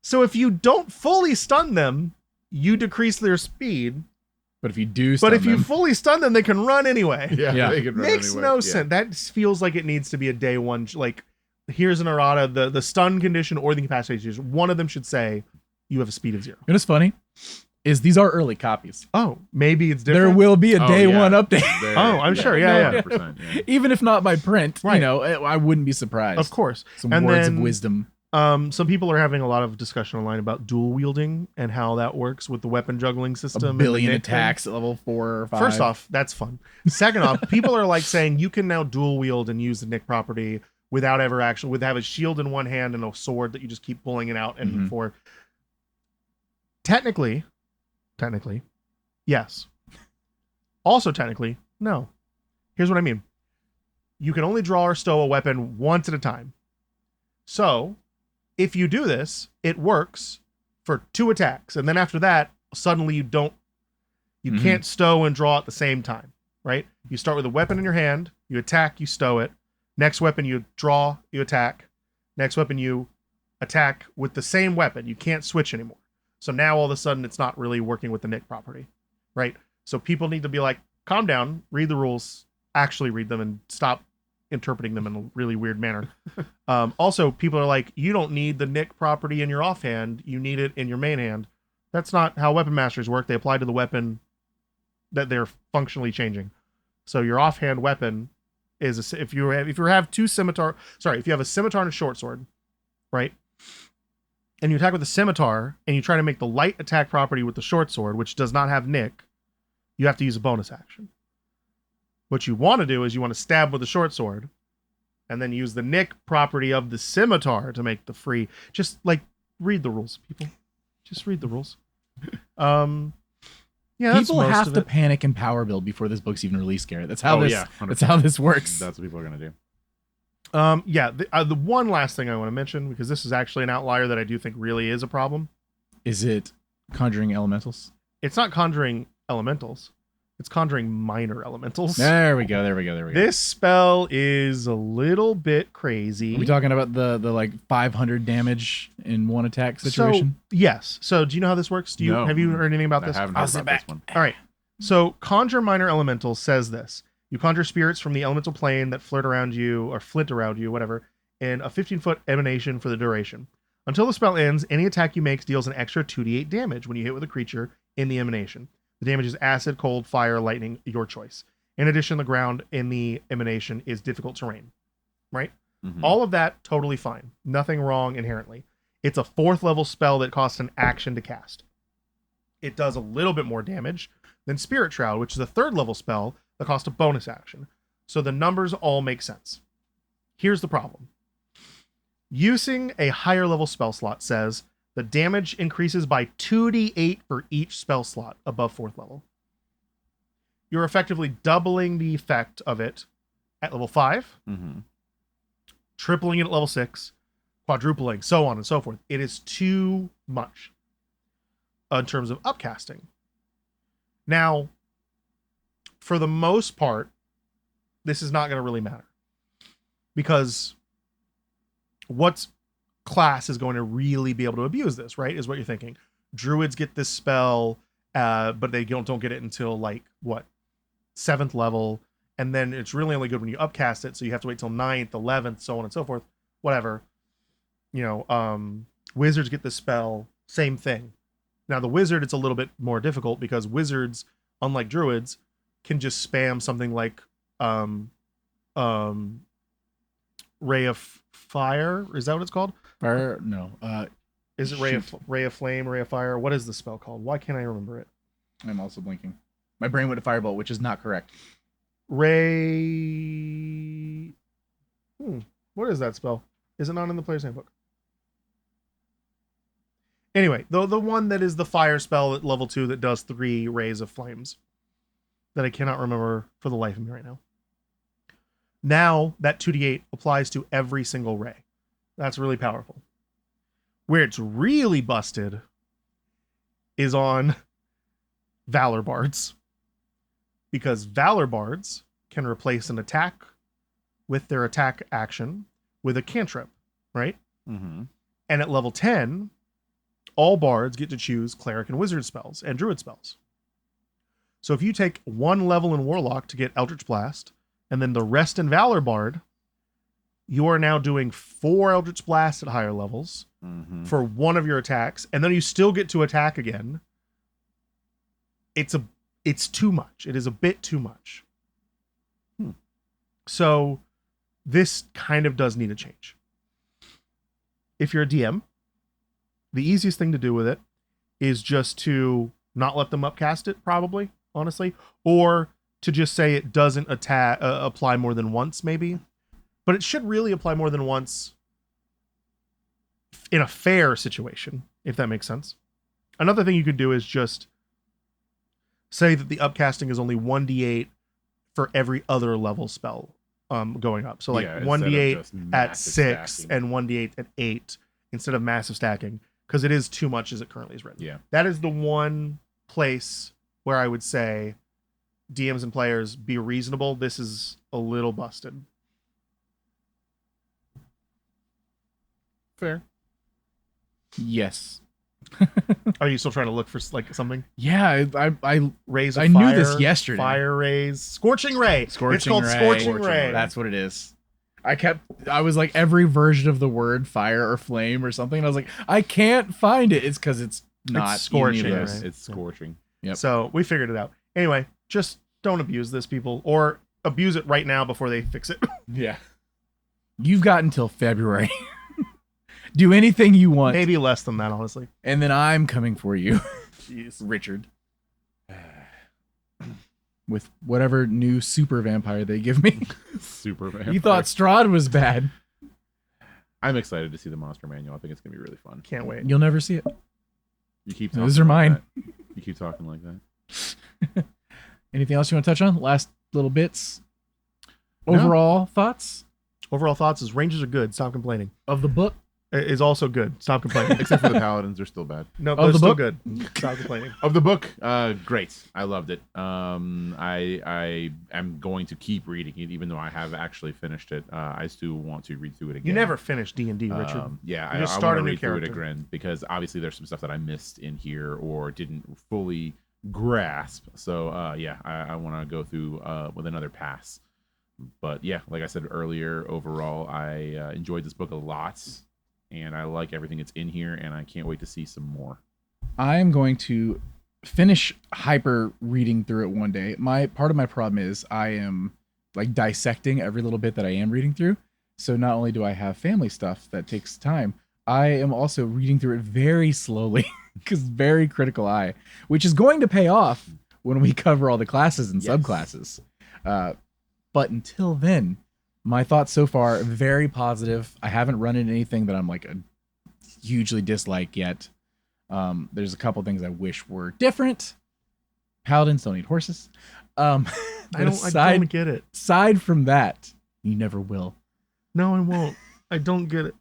So if you don't fully stun them, you decrease their speed. But if you do, you fully stun them, they can run anyway. Yeah. They can run Makes anyway. no sense. That feels like it needs to be a day one. Like, here's an errata: the stun condition or the incapacitation. One of them should say you have a speed of 0. You know what's funny is these are early copies. Oh, maybe it's different. There will be a day one update. I'm sure. Yeah. 100%, yeah. Even if not by print, Right. you know, I wouldn't be surprised. Of course. Some And words then- of wisdom. Some people are having a lot of discussion online about dual wielding and how that works with the weapon juggling system. A and the billion knit thing. attacks at level 4 or 5. First off, that's fun. Second off, people are like saying you can now dual wield and use the Nick property without ever actually have a shield in one hand and a sword that you just keep pulling it out and for. Technically, yes. Also, technically, no. Here's what I mean. You can only draw or stow a weapon once at a time. So, if you do this, it works for 2 attacks, and then after that, suddenly you can't stow and draw at the same time, right? You start with a weapon in your hand, you attack, you stow it. Next weapon, you draw, you attack. Next weapon, you attack with the same weapon. You can't switch anymore. So now all of a sudden, it's not really working with the Nick property, right? So people need to be like, calm down, read the rules, actually read them, and stop interpreting them in a really weird manner. Also, people are like, you don't need the Nick property in your offhand, you need it in your main hand. That's not how weapon masters work. They apply to the weapon that they're functionally changing. So your offhand weapon is if you have if you have a scimitar and a short sword, right? And you attack with a scimitar and you try to make the light attack property with the short sword, which does not have Nick, you have to use a bonus action. What you want to do is you want to stab with a short sword and then use the Nick property of the scimitar to make the free. Just like read the rules, people. Just read the rules. Yeah, people have to panic and power build before this book's even released, Garrett. That's how that's how this works. That's what people are going to do. The one last thing I want to mention, because this is actually an outlier that I do think really is a problem. Is it conjuring elementals? It's not conjuring elementals. It's conjuring minor elementals. There we go. This spell is a little bit crazy. Are we talking about the like 500 damage in one attack situation? So, yes. So do you know how this works? Have you heard anything about this? I haven't heard about this one. All right. So conjure minor elementals says this. You conjure spirits from the elemental plane that flirt around you or flint around you, whatever, in a 15-foot emanation for the duration. Until the spell ends, any attack you make deals an extra 2d8 damage when you hit with a creature in the emanation. The damage is acid, cold, fire, lightning, your choice. In addition, the ground in the emanation is difficult terrain, right? Mhm. All of that, totally fine. Nothing wrong inherently. It's a 4th level spell that costs an action to cast. It does a little bit more damage than Spirit Shroud, which is a 3rd level spell that costs a bonus action. So the numbers all make sense. Here's the problem. Using a higher level spell slot says the damage increases by 2d8 for each spell slot above 4th level. You're effectively doubling the effect of it at level 5, Mhm. tripling it at level 6, quadrupling, so on and so forth. It is too much in terms of upcasting. Now, for the most part, this is not going to really matter. Because what class is going to really be able to abuse this, right? Is what you're thinking. Druids get this spell, but they don't get it until like, what? 7th level. And then it's really only good when you upcast it. So you have to wait till 9th, 11th, so on and so forth. Whatever. Wizards get this spell, same thing. Now the wizard, it's a little bit more difficult because wizards, unlike druids, can just spam something like Ray of Fire. Is that what it's called? Fire? No. Is it Ray of Flame, Ray of Fire? What is the spell called? Why can't I remember it? I'm also blinking. My brain went to Firebolt, which is not correct. Ray. What is that spell? Is it not in the player's handbook? Anyway, the one that is the fire spell at level 2 that does 3 rays of flames that I cannot remember for the life of me right now. Now that 2d8 applies to every single ray. That's really powerful. Where it's really busted is on Valor Bards. Because Valor Bards can replace an attack with their attack action with a cantrip, right? Mhm. And at level 10, all bards get to choose cleric and wizard spells and druid spells. So if you take 1 level in Warlock to get Eldritch Blast, and then the rest in Valor Bard, you are now doing 4 Eldritch Blasts at higher levels for one of your attacks, and then you still get to attack again. It's too much. It is a bit too much. So this kind of does need a change. If you're a DM, the easiest thing to do with it is just to not let them upcast it, probably, honestly, or to just say it doesn't apply more than once, maybe. But it should really apply more than once in a fair situation, if that makes sense. Another thing you could do is just say that the upcasting is only 1d8 for every other level spell going up. So like 1d8 at 6 stacking. and 1d8 at 8 instead of massive stacking, because it is too much as it currently is written. Yeah. That is the one place where I would say DMs and players be reasonable. This is a little busted. Fair. Yes. Are you still trying to look for like something? Yeah, I Rays of I fire, knew this yesterday. Fire rays, scorching ray. It's called Ray. scorching ray. That's what it is. I was like every version of the word fire or flame or something. And I was like, I can't find it. It's because it's not scorching, any of Yes, those. right? it's scorching. Yep. So we figured it out. Anyway, just don't abuse this, people, or abuse it right now before they fix it. Yeah. You've got until February. Do anything you want. Maybe less than that, honestly. And then I'm coming for you. Jeez. Richard. With whatever new super vampire they give me. Super vampire. You thought Strahd was bad. I'm excited to see the monster manual. I think it's gonna be really fun. Can't wait. You'll never see it. You keep talking Those are like mine. that. You keep talking like that. Anything else you want to touch on? Last little bits. No. Overall thoughts Overall thoughts is Rangers are good. Stop complaining. of the book? Is also good. Stop complaining. Except for the paladins, they're still bad. No, Of they're the still book? good. Stop complaining. Of the book, great. I loved it. I am going to keep reading it, even though I have actually finished it. I still want to read through it again. You never finished D&D, Richard. Yeah, You I just want start to a new read through it character. again because obviously there's some stuff that I missed in here or didn't fully grasp. So yeah, I want to go through with another pass. But yeah, like I said earlier, overall I enjoyed this book a lot, and I like everything that's in here, and I can't wait to see some more. I'm going to finish hyper reading through it one day. Part of my problem is I am like dissecting every little bit that I am reading through. So not only do I have family stuff that takes time, I am also reading through it very slowly because very critical eye, which is going to pay off when we cover all the classes and subclasses. But until then, my thoughts so far are very positive. I haven't run into anything that I'm like a hugely dislike yet. There's a couple things I wish were different. Paladins don't eat horses. I don't get it. Aside from that, you never will. No, I won't. I don't get it.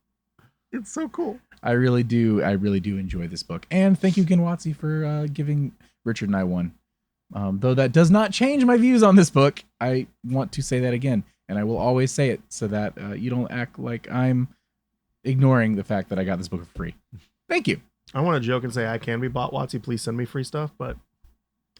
It's so cool. I really do enjoy this book. And thank you again, WOTC, for giving Richard and I one. Though that does not change my views on this book. I want to say that again, and I will always say it so that you don't act like I'm ignoring the fact that I got this book for free. Thank you. I want to joke and say I can be bought, WOTC. Please send me free stuff, but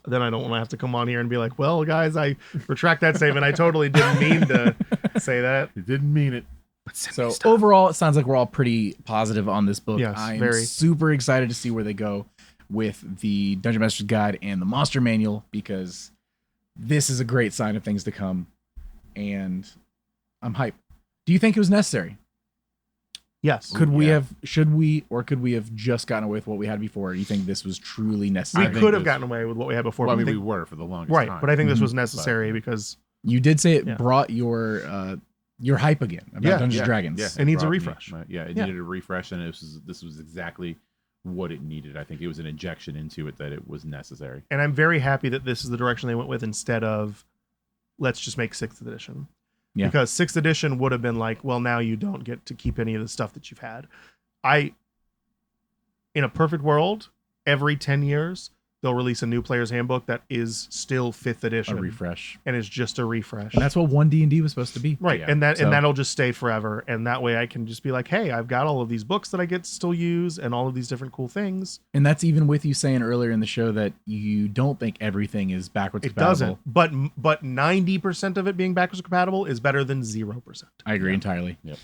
then I don't want to have to come on here and be like, well, guys, I retract that statement. I totally didn't mean to say that. You didn't mean it. So overall, it sounds like we're all pretty positive on this book. Yes, I'm super excited to see where they go with the Dungeon Master's Guide and the Monster Manual, because this is a great sign of things to come, and I'm hyped. Do you think it was necessary? Yes. Could we have just gotten away with what we had before? Or do you think this was truly necessary? We could have gotten away with what we had before. Well, we were for the longest time. Right, but I think this was necessary because you did say it brought your hype again about Dungeons and Dragons. Yeah, it needs a refresh. It needed a refresh, and this was exactly what it needed. I think it was an injection into it that it was necessary. And I'm very happy that this is the direction they went with instead of let's just make 6th edition. Yeah. Because 6th edition would have been like, well, now you don't get to keep any of the stuff that you've had. In a perfect world, every 10 years, they'll release a new player's handbook that is still 5th edition. A refresh. And it's just a refresh. And that's what 1 D&D was supposed to be. Right. And that'll just stay forever. And that way I can just be like, hey, I've got all of these books that I get to still use and all of these different cool things. And that's even with you saying earlier in the show that you don't think everything is backwards compatible. It doesn't. But 90% of it being backwards compatible is better than 0%. I agree entirely. Yep.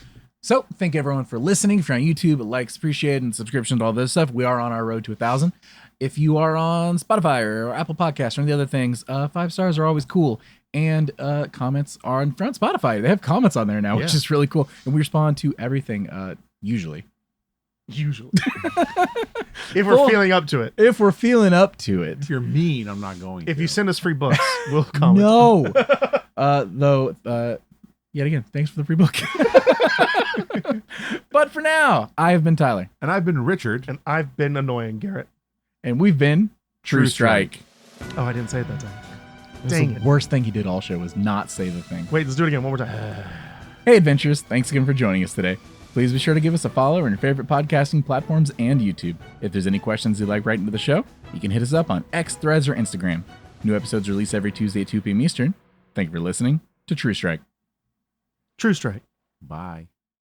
So thank everyone for listening. If you're on YouTube, likes, appreciate, and subscription to all this stuff. We are on our road to 1,000. If you are on Spotify or Apple Podcasts or any of the other things, 5 stars are always cool. And comments are on Spotify. They have comments on there now, which is really cool. And we respond to everything usually. If we're feeling up to it. If we're feeling up to it. If you're mean, I'm not going If you send us free books, we'll comment. No. Yet again, thanks for the free book. But for now, I have been Tyler. And I've been Richard. And I've been annoying Garrett. And we've been True Strike. Oh, I didn't say it that time. Dang it. The worst thing he did all show was not say the thing. Wait, let's do it again one more time. Hey, adventurers. Thanks again for joining us today. Please be sure to give us a follow on your favorite podcasting platforms and YouTube. If there's any questions you'd like right into the show, you can hit us up on X, Threads, or Instagram. New episodes release every Tuesday at 2 p.m. Eastern. Thank you for listening to True Strike. True Strike. Bye.